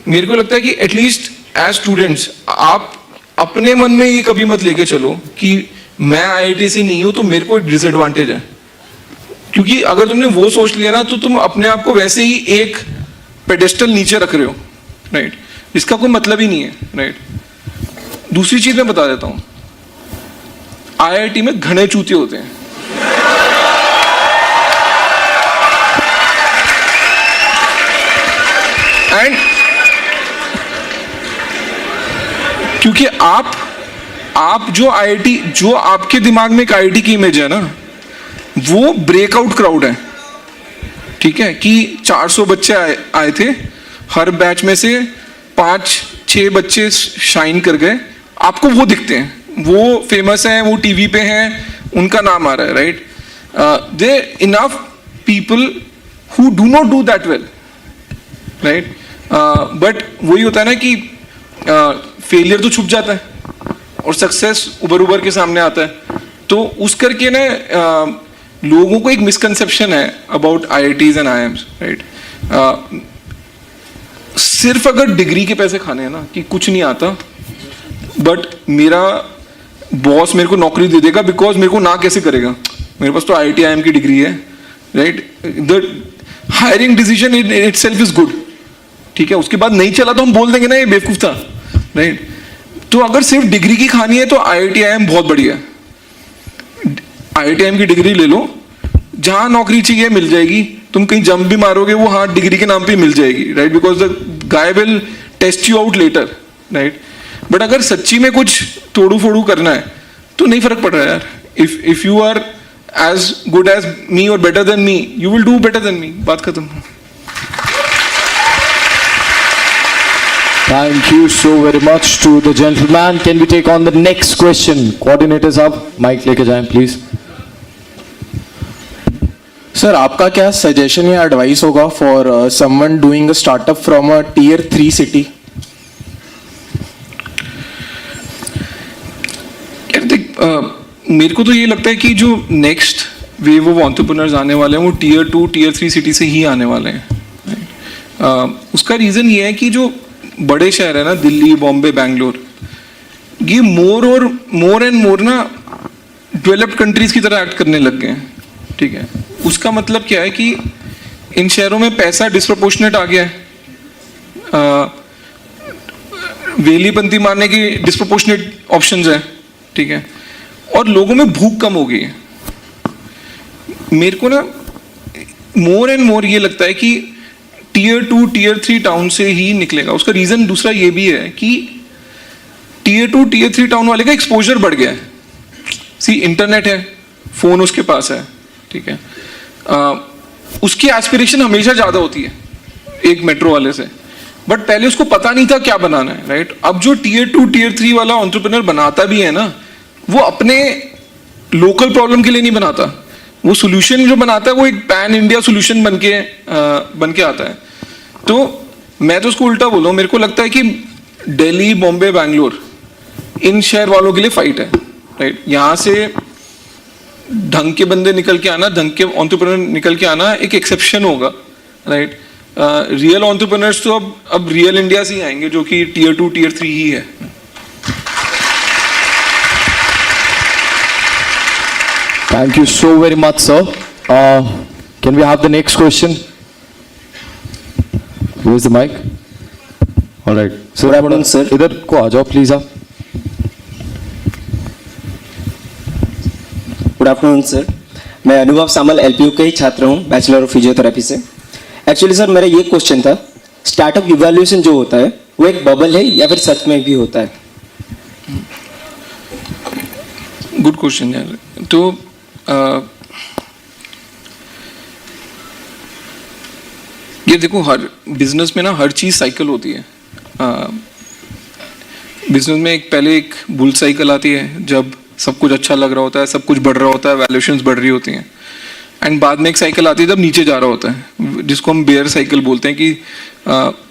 मेरे को लगता है कि एटलीस्ट एज स्टूडेंट्स आप अपने मन में ये कभी मत लेके चलो कि मैं IIT से नहीं हूं तो मेरे को डिसएडवांटेज है, क्योंकि अगर तुमने वो सोच लिया ना तो तुम अपने आप को वैसे ही एक पेडेस्टल नीचे रख रहे हो, राइट, इसका कोई मतलब ही नहीं है, राइट। दूसरी चीज मैं बता देता हूं, IIT में घने चूते होते हैं, एंड क्योंकि आप जो आपके दिमाग में एक IIT की इमेज है ना, वो ब्रेकआउट क्राउड है, ठीक है, कि 400 बच्चे आए थे, हर बैच में से 5-6 बच्चे शाइन कर गए, आपको वो दिखते हैं, वो फेमस हैं, वो टीवी पे हैं, उनका नाम आ रहा है, right. They enough people who do not do that well, right. But वही होता है ना कि फेलियर तो छुप जाता है और सक्सेस उबर के सामने आता है, तो उस करके ना लोगों को एक मिसकंसेप्शन है about IITs and IIMs, right. सिर्फ अगर डिग्री के पैसे खाने हैं ना कि कुछ नहीं आता, बट मेरा बॉस मेरे को नौकरी दे देगा बिकॉज मेरे को ना कैसे करेगा, मेरे पास तो IIT IIM की डिग्री है, right. The hiring decision itself is good, ठीक है, उसके बाद नहीं चला तो हम बोल देंगे ना ये बेवकूफ था, राइट। तो अगर सिर्फ डिग्री की खानी है तो IIT IIM बहुत बढ़िया है, IIT IIM की डिग्री ले लो, जहां नौकरी चाहिए मिल जाएगी, तुम कहीं जंप भी मारोगे वो हाँ डिग्री के नाम पे मिल जाएगी, right, because the guy will test you out later, right. But अगर सच्ची में कुछ तोड़ू फोड़ू करना है तो नहीं फर्क पड़ रहा है यार, if you are as good as me और better than me, you will do better than me, बात खत्म। Thank you so very much to the gentleman. Can we take on the next question? Coordinators up, mic लेके जाएं please. Sir आपका क्या suggestion या advice होगा for someone doing a startup from a Tier 3 city? मेरे को तो ये लगता है कि जो नेक्स्ट वेव ऑफ एंटरप्रेन्योर्स आने वाले हैं वो Tier 2, Tier 3 सिटी से ही आने वाले हैं। उसका रीजन ये है कि जो बड़े शहर है ना, दिल्ली, बॉम्बे, बैंगलोर, ये मोर एंड मोर ना डेवलप्ड कंट्रीज की तरह एक्ट करने लग गए हैं, ठीक है। उसका मतलब क्या है कि इन शहरों में पैसा डिस्प्रोपोर्शनेट आ गया है, वेलीपंती मारने की डिस्प्रोपोर्शनेट ऑप्शंस है, ठीक है, और लोगों में भूख कम हो गई है। मेरे को ना मोर एंड मोर ये लगता है कि Tier 2, Tier 3 टाउन से ही निकलेगा। उसका रीजन दूसरा ये भी है कि Tier 2, Tier 3 टाउन वाले का एक्सपोजर बढ़ गया है। सी इंटरनेट है, फोन उसके पास है, ठीक है, उसकी एस्पिरेशन हमेशा ज्यादा होती है एक मेट्रो वाले से, बट पहले उसको पता नहीं था क्या बनाना है, राइट। अब जो Tier 2, Tier 3 वाला एंटरप्रेन्योर बनाता भी है ना, वो अपने लोकल प्रॉब्लम के लिए नहीं बनाता, वो सोल्यूशन जो बनाता है वो एक पैन इंडिया सोल्यूशन बन के आता है। तो मैं तो उसको उल्टा बोलूँ, मेरे को लगता है कि दिल्ली, बॉम्बे, बैंगलोर, इन शहर वालों के लिए फाइट है, राइट। यहाँ से ढंग के बंदे निकल के आना, ढंग के एंटरप्रेन्योर निकल के आना एक एक्सेप्शन होगा, राइट। रियल एंटरप्रेन्योर्स तो अब रियल इंडिया से ही आएंगे, जो कि टियर 2 टियर 3 ही है। Thank you so very much, sir. Can we have the next question? Who is the mic? All right. Sir, Good afternoon, sir. इधर को आ जाओ प्लीज आप। गुड आफ्टरनून सर, मैं अनुभव सामल एलपीयू का ही छात्र हूँ, बैचलर ऑफ फिजियोथेरेपी से। एक्चुअली सर मेरा ये क्वेश्चन था, स्टार्टअप इवैल्यूएशन जो होता है वो एक बबल है या फिर सच में भी होता है? गुड क्वेश्चन यार। तो ये देखो, हर बिजनेस में ना हर चीज साइकिल होती है। बिजनेस में पहले एक बुल साइकिल आती है, जब सब कुछ अच्छा लग रहा होता है, सब कुछ बढ़ रहा होता है, वैल्यूएशंस बढ़ रही होती हैं। एंड बाद में एक साइकिल आती है जब नीचे जा रहा होता है, जिसको हम बेयर साइकिल बोलते हैं, कि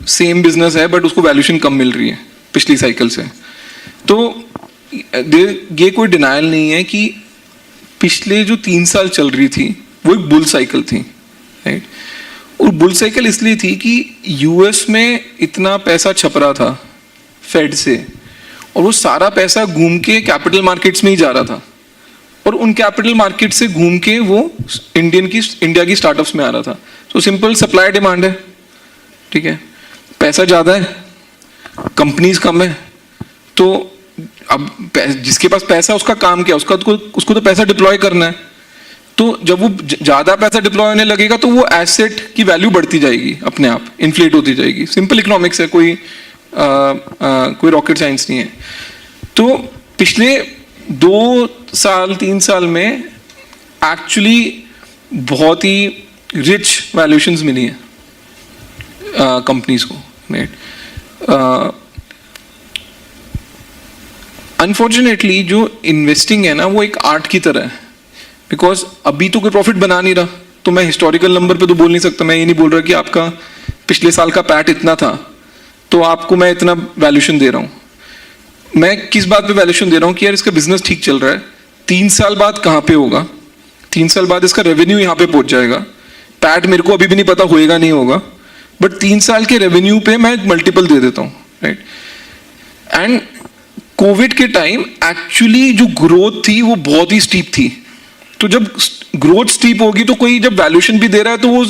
सेम बिजनेस है बट उसको वैल्यूएशन कम मिल रही है पिछली साइकिल से। तो ये कोई डिनायल नहीं है कि पिछले जो 3 साल चल रही थी वो एक बुल साइकिल थी, राइट। और बुल साइकिल इसलिए थी कि यूएस में इतना पैसा छप रहा था फेड से, और वो सारा पैसा घूम के कैपिटल मार्केट्स में ही जा रहा था, और उन कैपिटल मार्केट से घूम के वो इंडिया की स्टार्टअप्स में आ रहा था। तो सिंपल सप्लाई डिमांड है, ठीक है। पैसा ज़्यादा है, कंपनीज कम है, तो अब जिसके पास पैसा उसका काम क्या, उसको तो पैसा डिप्लॉय करना है। तो जब वो ज़्यादा पैसा डिप्लॉय होने लगेगा तो वो एसेट की वैल्यू बढ़ती जाएगी, अपने आप इन्फ्लेट होती जाएगी। सिंपल इकोनॉमिक्स है, कोई रॉकेट साइंस नहीं है। तो पिछले 2 साल 3 साल में एक्चुअली बहुत ही रिच वैल्यूएशंस मिली हैं कंपनीज को, राइट। अनफॉर्चुनेटली जो इन्वेस्टिंग है ना वो एक आर्ट की तरह है, बिकॉज अभी तो कोई प्रॉफिट बना नहीं रहा, तो मैं हिस्टोरिकल नंबर पे तो बोल नहीं सकता। मैं ये नहीं बोल रहा कि आपका पिछले साल का पैट इतना था तो आपको मैं इतना वैल्यूएशन दे रहा हूँ। मैं किस बात पे वैल्यूएशन दे रहा हूँ कि यार इसका बिजनेस ठीक चल रहा है, 3 साल बाद कहाँ पे होगा, 3 साल बाद इसका रेवेन्यू यहाँ पे पहुँच जाएगा। पैट मेरे को अभी भी नहीं पता होएगा नहीं होगा, बट 3 साल के रेवेन्यू पे मैं मल्टीपल दे देता हूँ, राइट। एंड कोविड के टाइम एक्चुअली जो ग्रोथ थी वो बहुत ही स्टीप थी। तो जब ग्रोथ स्टीप होगी तो कोई जब वैल्यूएशन भी दे रहा है तो वो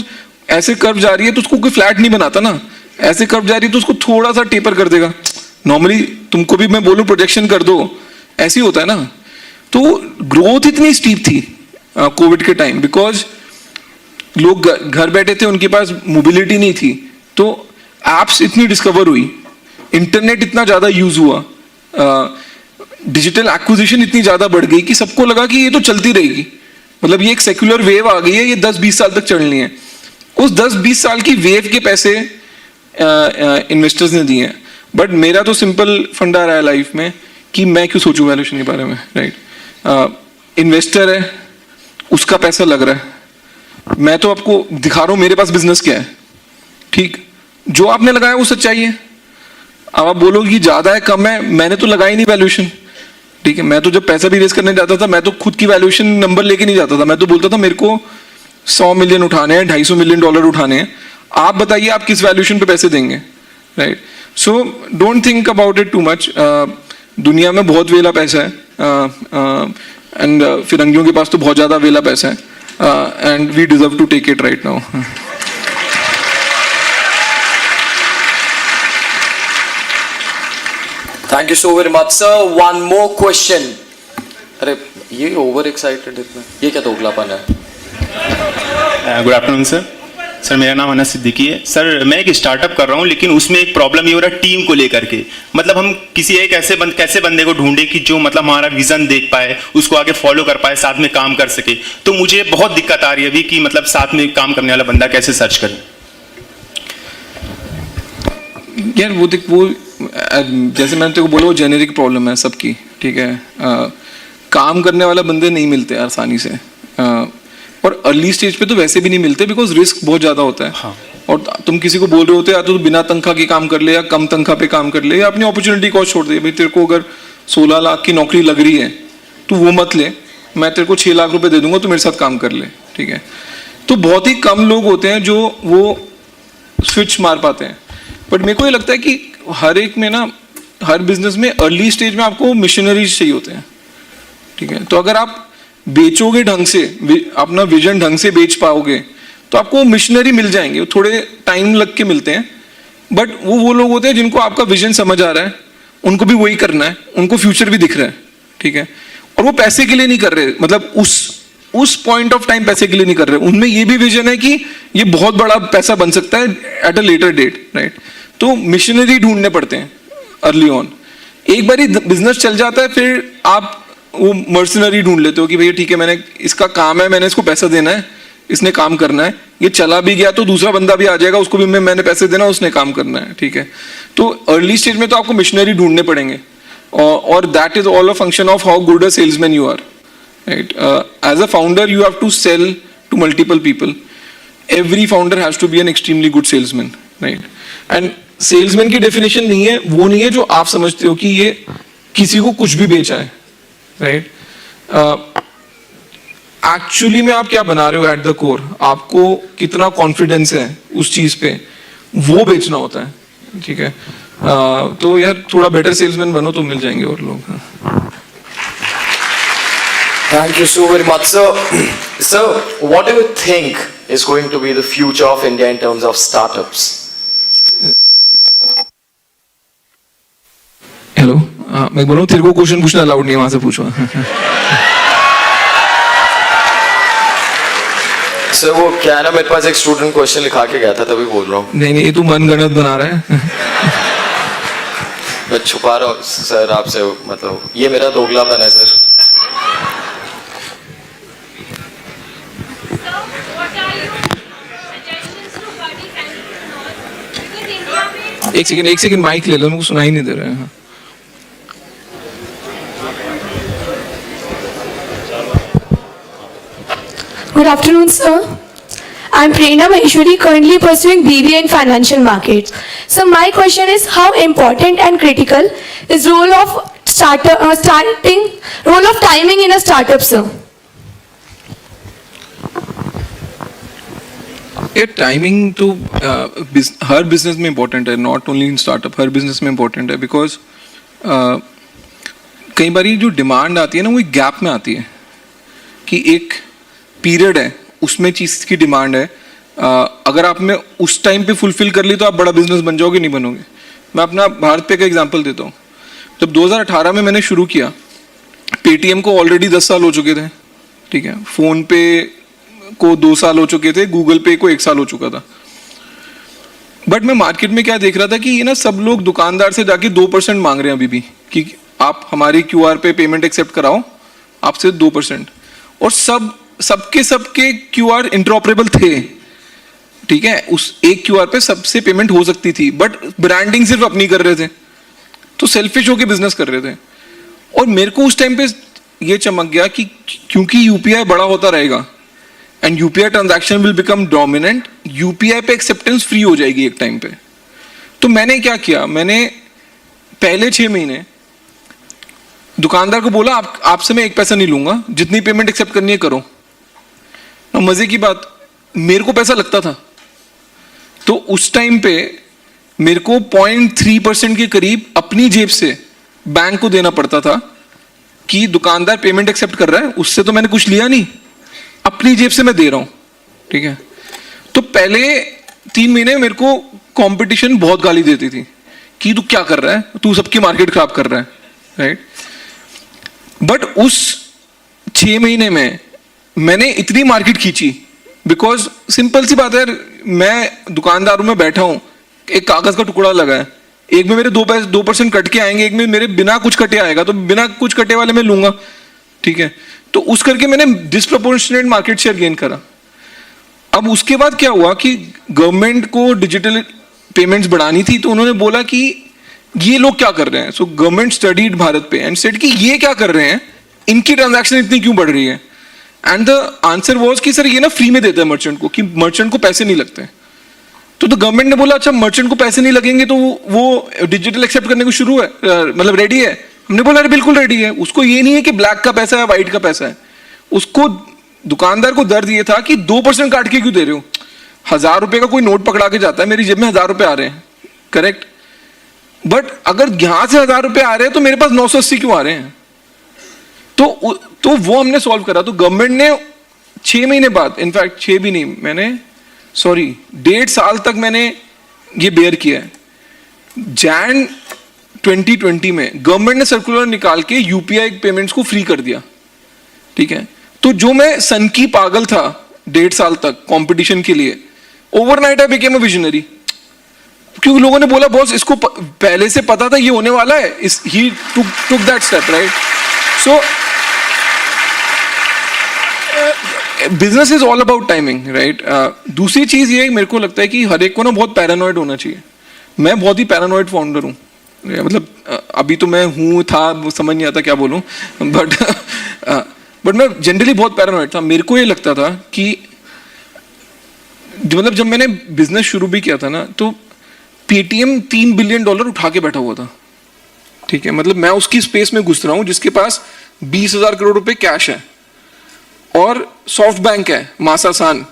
ऐसे कर्व जा रही है तो उसको कोई फ्लैट नहीं बनाता ना, ऐसे कर्व जा रही है तो उसको थोड़ा सा टेपर कर देगा। नॉर्मली तुमको भी मैं बोलूं प्रोजेक्शन कर दो, ऐसे ही होता है ना। तो ग्रोथ इतनी स्टीप थी कोविड के टाइम, बिकॉज लोग घर बैठे थे, उनके पास मोबिलिटी नहीं थी, तो एप्स इतनी डिस्कवर हुई, इंटरनेट इतना ज्यादा यूज हुआ, डिजिटल एक्विजिशन इतनी ज्यादा बढ़ गई कि सबको लगा कि ये तो चलती रहेगी, मतलब ये एक सेक्युलर वेव आ गई है, ये 10-20 साल तक चलनी है। उस 10-20 साल की वेव के पैसे इन्वेस्टर्स ने दिए हैं। बट मेरा तो सिंपल फंडा रहा है लाइफ में कि मैं क्यों सोचूं वैल्यूएशन के बारे में, राइट। इन्वेस्टर है, उसका पैसा लग रहा है, मैं तो आपको दिखा रहा हूं मेरे पास बिजनेस क्या है, ठीक। जो आपने लगाया वो सच्चाई है। अब आप बोलोगे कि ज्यादा है कम है, मैंने तो लगाई नहीं वैल्यूएशन, ठीक है। मैं तो जब पैसा भी रेस करने जाता था मैं तो खुद की वैल्यूएशन नंबर लेके नहीं जाता था, मैं तो बोलता था मेरे को 100 मिलियन उठाने हैं, $250 मिलियन उठाने हैं, आप बताइए आप किस वैल्यूएशन पे पैसे देंगे, right. So don't think about it too much. दुनिया में बहुत वेला पैसा है, एंड फिरंगियों के पास तो बहुत ज्यादा वेला पैसा है, and we deserve to take it right now. Thank you so very much, sir. One more question. अरे ये ओवर एक्साइटेड इतना, ये क्या दोगलापन है? Good afternoon sir. सर मेरा नाम अनस सिद्दीकी है। सर मैं एक स्टार्टअप कर रहा हूँ, लेकिन उसमें एक प्रॉब्लम ये हो रहा है टीम को लेकर के। मतलब हम किसी एक कैसे बंदे को ढूंढे कि जो मतलब हमारा विजन देख पाए, उसको आगे फॉलो कर पाए, साथ में काम कर सके। तो मुझे बहुत दिक्कत आ रही है अभी कि मतलब साथ में काम करने वाला बंदा कैसे सर्च करें। यार वो जैसे मैंने तेरे को बोला वो जेनेरिक प्रॉब्लम है सबकी, ठीक है। काम करने वाला बंदे नहीं मिलते आसानी से, और अर्ली स्टेज पे तो वैसे भी नहीं मिलते, बिकॉज रिस्क बहुत ज़्यादा होता है। हाँ। और तुम किसी को बोल रहे होते या तो बिना तनख्वाह के काम कर ले या कम तनख्वाह पे काम कर ले या अपनी अपॉर्चुनिटी कॉस्ट छोड़ दे। भाई तेरे को अगर 16 लाख की नौकरी लग रही है तो वो मत ले, मैं तेरे को 6 लाख रुपए दे दूंगा, तो मेरे साथ काम कर ले, ठीक है। तो बहुत ही कम लोग होते हैं जो वो स्विच मार पाते हैं। बट मेरे को ये लगता है कि हर एक में ना, हर बिजनेस में अर्ली स्टेज में आपको मिशनरीज चाहिए होते हैं, ठीक है। तो अगर आप बेचोगे ढंग से, अपना विजन ढंग से बेच पाओगे तो आपको मिशनरी मिल जाएंगे। वो थोड़े टाइम लग के मिलते हैं, बट वो लोग होते हैं जिनको आपका विजन समझ आ रहा है, उनको भी वही करना है, उनको फ्यूचर भी दिख रहा है, ठीक है। और वो पैसे के लिए नहीं कर रहे, मतलब उस पॉइंट ऑफ टाइम पैसे के लिए नहीं कर रहे, उनमें ये भी विजन है कि ये बहुत बड़ा पैसा बन सकता है at a later date, right. तो मिशनरी ढूंढने पड़ते हैं अर्ली ऑन। एक बार बिजनेस चल जाता है फिर आप वो मर्सनरी ढूंढ लेते हो कि भैया ठीक है, मैंने इसका काम है, मैंने इसको पैसा देना है, इसने काम करना है, ये चला भी गया तो दूसरा बंदा भी आ जाएगा, उसको भी मैंने पैसे देना, उसने काम करना है, ठीक है। तो अर्ली स्टेज में तो आपको मिशनरी ढूंढने पड़ेंगे, और that is all a function of how good a salesman you are, right. As a founder you have to sell to multiple people. Every founder has to be an extremely good salesman, right. And salesman की definition नहीं है, वो नहीं है जो आप समझते हो कि ये किसी को कुछ भी बेचा है, राइट। एक्चुअली में आप क्या बना रहे हो एट द कोर, आपको कितना कॉन्फिडेंस है उस चीज पे, वो बेचना होता है, ठीक है। तो यार थोड़ा बेटर सेल्समैन बनो तो मिल जाएंगे और लोग। Thank you so very much, sir. Sir, what do you think is going to be the future of India in terms of startups? Hello, मैं बोल रहा हूँ तेरे को क्वेश्चन पूछना अलाउड नहीं है, वहां से पूछो। सर वो क्या है ना, मेरे पास एक स्टूडेंट क्वेश्चन लिखा के गया था, तभी बोल रहा हूँ। नहीं ये तू मनगढ़ंत बना रहा है। मैं छुपा रहा हूँ सर आपसे, मतलब ये मेरा दोगलापन है सर। एक सेकंड माइक ले लो, मुझको सुनाई नहीं दे रहा है। Good afternoon, sir. I'm Prerna Maheshwari, currently pursuing BBA in Financial Markets. So my question is, how important and critical is role of timing in a startup, sir? ये timing तो हर business में important है, not only in startup, her business में important है। Because कई बार जो demand आती है ना, वो एक गैप में आती है कि एक पीरियड है, उसमें चीज़ की डिमांड है। अगर आपने उस टाइम पे फुलफिल कर ली तो आप बड़ा बिजनेस बन जाओगे, नहीं बनोगे। मैं अपना भारत पे का एग्जांपल देता हूँ। जब 2018 में मैंने शुरू किया, पेटीएम को ऑलरेडी 10 साल हो चुके थे, ठीक है। फोन पे को 2 साल हो चुके थे, गूगल पे को 1 साल हो चुका था। बट मैं मार्केट में क्या देख रहा था कि ये ना सब लोग दुकानदार से जाके 2% मांग रहे हैं अभी भी, कि आप हमारी QR पे पेमेंट एक्सेप्ट कराओ, आपसे 2%। और सबके QR इंटरऑपरेबल थे, ठीक है। उस एक QR पे सबसे पेमेंट हो सकती थी, बट ब्रांडिंग सिर्फ अपनी कर रहे थे, तो सेल्फिश होके बिजनेस कर रहे थे। और मेरे को उस टाइम पे ये चमक गया कि क्योंकि UPI बड़ा होता रहेगा and UPI transaction will become dominant, UPI पे एक्सेप्टेंस फ्री हो जाएगी एक टाइम पे। तो मैंने क्या किया, मैंने पहले 6 महीने दुकानदार को बोला, आपसे मैं 1 पैसा नहीं लूंगा, जितनी पेमेंट एक्सेप्ट करनी है करो। मजे की बात, मेरे को पैसा लगता था। तो उस टाइम पे मेरे को 0.3% के करीब अपनी जेब से बैंक को देना पड़ता था कि दुकानदार पेमेंट एक्सेप्ट कर रहा है, उससे तो मैंने कुछ लिया नहीं, अपनी जेब से मैं दे रहा हूं, ठीक है। तो पहले 3 महीने मेरे को कंपटीशन बहुत गाली देती थी कि तू क्या कर रहा है, तू सबकी मार्केट खराब कर रहा है, राइट। बट उस 6 महीने में मैंने इतनी मार्केट खींची, बिकॉज सिंपल सी बात है, मैं दुकानदारों में बैठा हूं, एक कागज का टुकड़ा लगा है, एक में मेरे 2% कट के आएंगे, एक में मेरे बिना कुछ कटे आएगा, तो बिना कुछ कटे वाले में लूंगा, ठीक है। तो उस करके मैंने डिस्प्रपोर्शनेट मार्केट शेयर गेन करा। अब उसके बाद क्या हुआ कि गवर्नमेंट को डिजिटल पेमेंट्स बढ़ानी थी, तो उन्होंने बोला कि ये लोग क्या कर रहे हैं। सो गवर्नमेंट स्टडीड भारत पे एंड सेड कि ये क्या कर रहे हैं, इनकी ट्रांजैक्शन इतनी क्यों बढ़ रही है। एंड द आंसर वाज कि सर ये ना फ्री में देता है मर्चेंट को, कि मर्चेंट को पैसे नहीं लगते। तो गवर्नमेंट ने बोला अच्छा मर्चेंट को पैसे नहीं लगेंगे तो वो डिजिटल एक्सेप्ट करने को शुरू है, मतलब रेडी है। हमने बोला अरे बिल्कुल रेडी है। उसको ये नहीं है कि ब्लैक का पैसा है व्हाइट का पैसा है, उसको दुकानदार को दर्द ये था कि 2% काट के क्यों दे रहे हो। 1000 रुपए का कोई नोट पकड़ा के जाता है, मेरी जेब में 1000 रुपए आ रहे हैं, करेक्ट, बट अगर यहां से 1000 रुपए आ रहे हैं तो मेरे पास 980 क्यों आ रहे हैं। तो वो हमने सॉल्व करा। तो गवर्नमेंट ने 6 महीने बाद, इनफैक्ट 6 भी नहीं, मैंने 1.5 साल तक मैंने ये बेयर किया है। जैन 2020 में गवर्नमेंट ने सर्कुलर निकाल के यूपीआई पेमेंट्स को फ्री कर दिया, ठीक है। तो जो मैं सन की पागल था 1.5 साल तक कंपटीशन के लिए, overnight I became a visionary, क्योंकि लोगों ने बोला बॉस इसको पहले से पता था ये होने वाला है, he took that step, right. So business is all about timing, right. दूसरी चीज ये मेरे को लगता है कि हर एक को ना बहुत पैरानॉइड होना चाहिए। मैं बहुत ही पैरानॉइड फाउंडर हूँ, मतलब अभी तो मैं हूँ, था, समझ नहीं आता क्या बोलूँ, बट मैं जनरली बहुत पैरानॉइड था। मेरे को ये लगता था कि मतलब जब मैंने बिजनेस शुरू भी किया था ना, तो पेटीएम $3 बिलियन उठा के बैठा हुआ था, ठीक है। मतलब मैं उसकी स्पेस में घुस रहा हूँ जिसके पास 20,000 करोड़ रुपए कैश है, और सॉफ्ट बैंक है, मासासान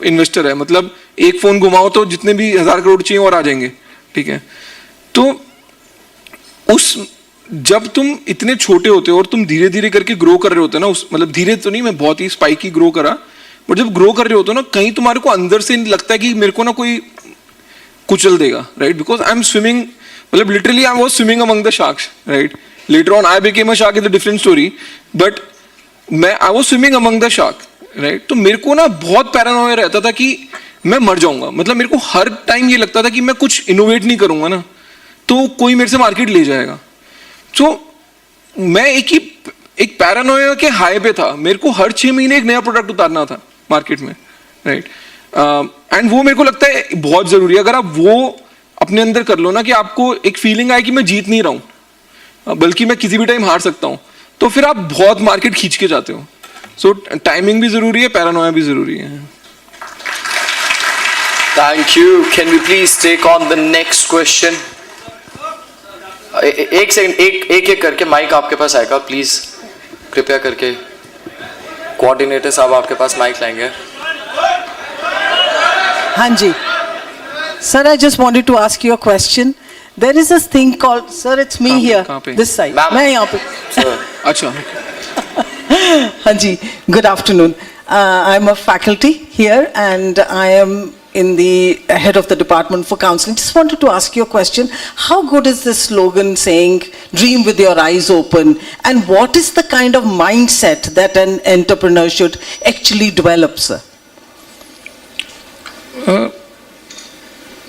इन्वेस्टर है, मतलब एक फोन घुमाओ तो जितने भी 1000 करोड़ चाहिए और आ जाएंगे, ठीक है। तो जब तुम इतने छोटे होते हो और तुम धीरे धीरे करके ग्रो कर रहे होते हो ना, मतलब धीरे तो नहीं, मैं बहुत ही स्पाइकी ग्रो करा, बट जब ग्रो कर रहे होते हो ना, कहीं तुम्हारे को अंदर से लगता है कि मेरे को ना कोई कुचल देगा, right, because I am swimming, मतलब literally I was swimming among the sharks, right. Later on I became a shark, is a different story, but I was swimming among the shark, right. तो मेरे को ना बहुत Paranoia रहता था कि मैं मर जाऊंगा, मतलब मेरे को हर टाइम ये लगता था कि मैं कुछ इनोवेट नहीं करूंगा ना तो कोई मेरे से मार्केट ले जाएगा। तो मैं एक पैरानोया के हाई पे था, मेरे को हर 6 महीने एक नया प्रोडक्ट उतारना था मार्केट में, राइट। एंड वो मेरे को लगता है बहुत जरूरी है। अगर आप वो अपने अंदर कर लो ना कि आपको एक फीलिंग आए कि मैं जीत नहीं रहा हूं, बल्कि मैं किसी भी टाइम हार सकता हूं, तो फिर आप बहुत मार्केट खींच के जाते हो। सो टाइमिंग भी जरूरी है, पैरानोया भी जरूरी है। Thank you. Can we please take on the next question. एक सेकंड, एक करके माइक आपके पास आएगा, प्लीज कृपया करके कोऑर्डिनेटर साहब आपके पास माइक लाएंगे। हाँ जी sir, I just wanted to ask you a question. There is a thing called, sir it's me here this side, मैं यहाँ पे। अच्छा हाँ जी, good afternoon. I am a faculty here and I am in the head of the department for counseling. Just wanted to ask you a question. How good is this slogan saying dream with your eyes open, and what is the kind of mindset that an entrepreneur should actually develop, sir?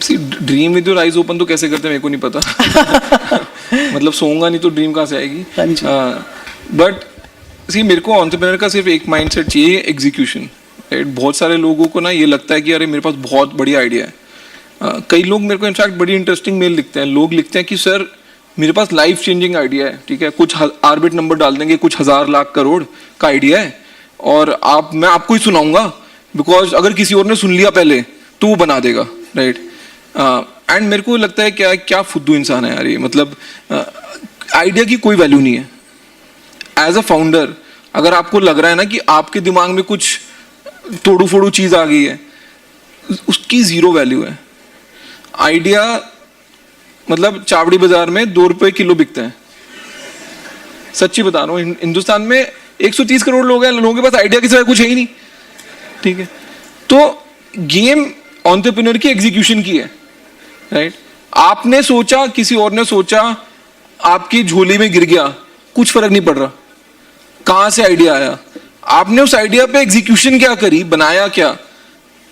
See, dream with your eyes open तो कैसे करते हैं मेरे को नहीं पता। मतलब सोऊंगा नहीं तो ड्रीम कहाँ से आएगी। बट सी, मेरे को एंटरप्रेन्योर का सिर्फ एक माइंडसेट चाहिए, एग्जीक्यूशन, राइट। बहुत सारे लोगों को ना ये लगता है कि अरे मेरे पास बहुत बढ़िया आइडिया है। कई लोग मेरे को इनफैक्ट बड़ी इंटरेस्टिंग मेल लिखते हैं। लोग लिखते हैं कि सर मेरे पास लाइफ चेंजिंग आइडिया है, ठीक है, कुछ आर्बिट नंबर डाल देंगे, कुछ 1000 लाख करोड़ का आइडिया है, और मैं आपको ही सुनाऊंगा, बिकॉज अगर किसी और ने सुन लिया पहले तो वो बना देगा, राइट। एंड मेरे को लगता है क्या फुद्दू इंसान है यार ये। मतलब आइडिया की कोई वैल्यू नहीं है। एज अ फाउंडर अगर आपको लग रहा है ना कि आपके दिमाग में कुछ तोड़ू फोड़ू चीज आ गई है, उसकी जीरो वैल्यू है। आइडिया मतलब चावड़ी बाजार में 2 रुपए किलो बिकते हैं, सच्ची बता रहा हूँ। हिंदुस्तान में 130 करोड़ लोग हैं, लोगों के पास आइडिया के सिवाय कुछ है ही नहीं, ठीक है। तो गेम एंटरप्रेन्योर की एग्जीक्यूशन की है, राइट। आपने सोचा, किसी और ने सोचा, आपकी झोली में गिर गया, कुछ फर्क नहीं पड़ रहा कहां से आइडिया आया, आपने उस आइडिया पे एग्जीक्यूशन क्या करी, बनाया क्या,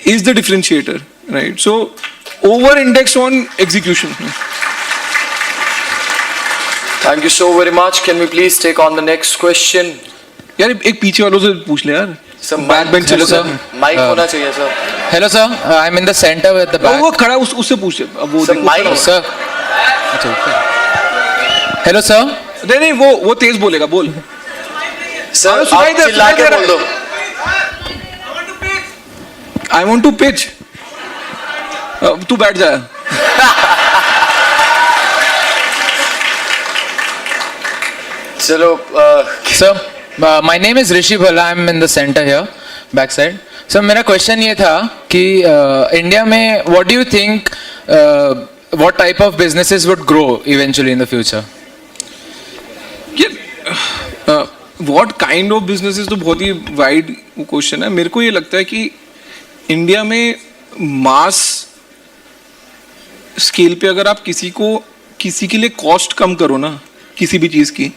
is the differentiator, right. So over index on execution. Thank you so very much. Can we please take on the next question. यार एक पीछे वालों से पूछ ले यार, सर बैक बेंच चलो सर, माइक होना चाहिए sir. Hello sir, I am in the centre with the back. वो खड़ा उससे पूछ ले, अब वो माइक सर। Hello sir. नहीं वो तेज बोलेगा, बोल सर, आप चिल्ला के बोल दो। I want to pitch. तू बैठ जा. चलो Sir, my name is Rishi Bhala. I'm in the center here, backside. So मेरा question ये था कि इंडिया में what do you think what type of businesses would grow eventually in the future? What kind of businesses तो बहुत ही wide question है. मेरे को ये लगता है कि इंडिया में मास स्केल पे अगर आप किसी के लिए कॉस्ट कम करो ना किसी भी चीज़ की,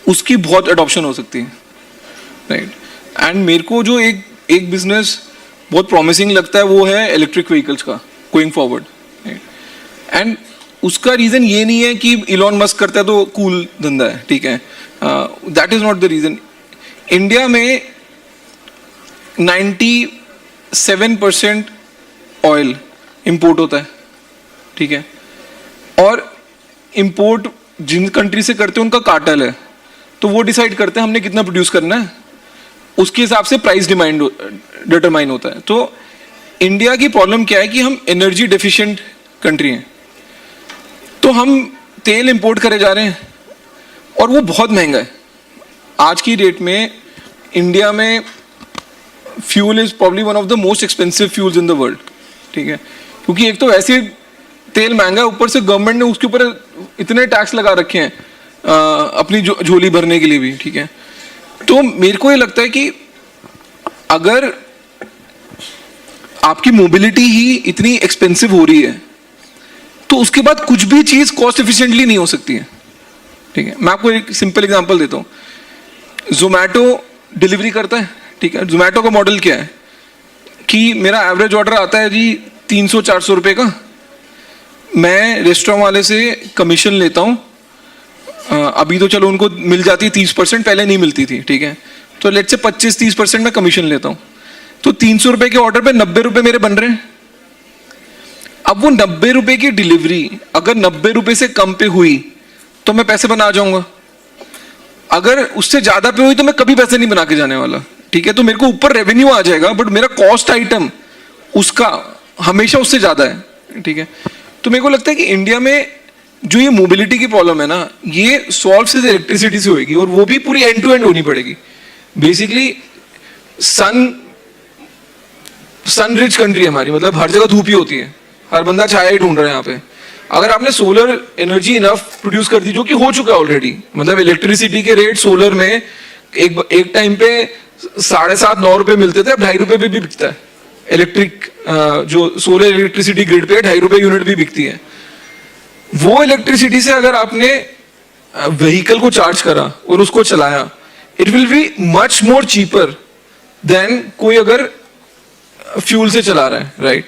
उसकी बहुत अडॉप्शन हो सकती है, राइट. एंड मेरे को जो एक बिजनेस बहुत प्रॉमिसिंग लगता है वो है इलेक्ट्रिक व्हीकल्स का गोइंग फॉरवर्ड. एंड उसका रीज़न ये नहीं है कि इलॉन मस्क करता है तो कूल धंधा है, ठीक है. That is not the reason. India में 97% ऑयल इंपोर्ट होता है, ठीक है. और इंपोर्ट जिन कंट्री से करते हैं उनका कार्टेल है, तो वो डिसाइड करते हैं हमने कितना प्रोड्यूस करना है, उसके हिसाब से प्राइस डिटरमाइन होता है. तो इंडिया की प्रॉब्लम क्या है कि हम एनर्जी डेफिशिएंट कंट्री हैं, तो हम तेल इंपोर्ट करे जा रहे हैं और वो बहुत महंगा है. आज की डेट में इंडिया में fuel is probably one of the most expensive fuels in the world, ठीक है. क्योंकि एक तो वैसे तेल महंगा है, ऊपर से गवर्नमेंट ने उसके ऊपर इतने टैक्स लगा रखे हैं अपनी झोली भरने के लिए भी, ठीक है. तो मेरे को ये लगता है कि अगर आपकी मोबिलिटी ही इतनी एक्सपेंसिव हो रही है तो उसके बाद कुछ भी चीज़ कॉस्ट एफिशिएंटली नहीं हो सकती है, ठीक है. मैं आपको एक सिंपल एग्जांपल देता हूँ. जोमैटो डिलीवरी करता है, ठीक है. जोमैटो का मॉडल क्या है कि मेरा एवरेज ऑर्डर आता है जी 300-400 रुपये का. मैं रेस्टोरेंट वाले से कमीशन लेता हूँ. अभी तो चलो उनको मिल जाती है 30%, पहले नहीं मिलती थी, ठीक है. तो लेट से 25-30% मैं कमीशन लेता हूँ. तो 300 रुपये के ऑर्डर पे 90 रुपये मेरे बन रहे हैं. अब वो 90 रुपये की डिलीवरी अगर 90 रुपये से कम पे हुई तो मैं पैसे बना जाऊंगा. अगर उससे ज्यादा पे हुई तो मैं कभी पैसे नहीं बना के जाने वाला, ठीक है. तो मेरे को ऊपर रेवेन्यू आ जाएगा बट मेरा कॉस्ट आइटम उसका हमेशा उससे ज्यादा है, ठीक है. तो मेरे को लगता है कि इंडिया में जो ये मोबिलिटी की प्रॉब्लम है ना, ये सॉल्व सिर्फ इलेक्ट्रिसिटी से होगी, और वो भी पूरी एंड टू एंड होनी पड़ेगी. बेसिकली सन रिच कंट्री है हमारी, मतलब हर जगह धूप ही होती है, हर बंदा छाया ही ढूंढ रहा है यहाँ पे. अगर आपने सोलर एनर्जी इनफ प्रोड्यूस कर दी, जो कि हो चुका है ऑलरेडी, मतलब इलेक्ट्रिसिटी के रेट सोलर में एक टाइम पे 7.5-9 रुपए मिलते थे, अब 2.5 रुपए पे भी बिकता है. इलेक्ट्रिक जो सोलर इलेक्ट्रिसिटी ग्रिड पे 2.5 रुपए यूनिट भी बिकती है. वो इलेक्ट्रिसिटी से अगर आपने व्हीकल को चार्ज करा और उसको चलाया, it will be much more cheaper than कोई अगर फ्यूल से चला रहा है, राइट.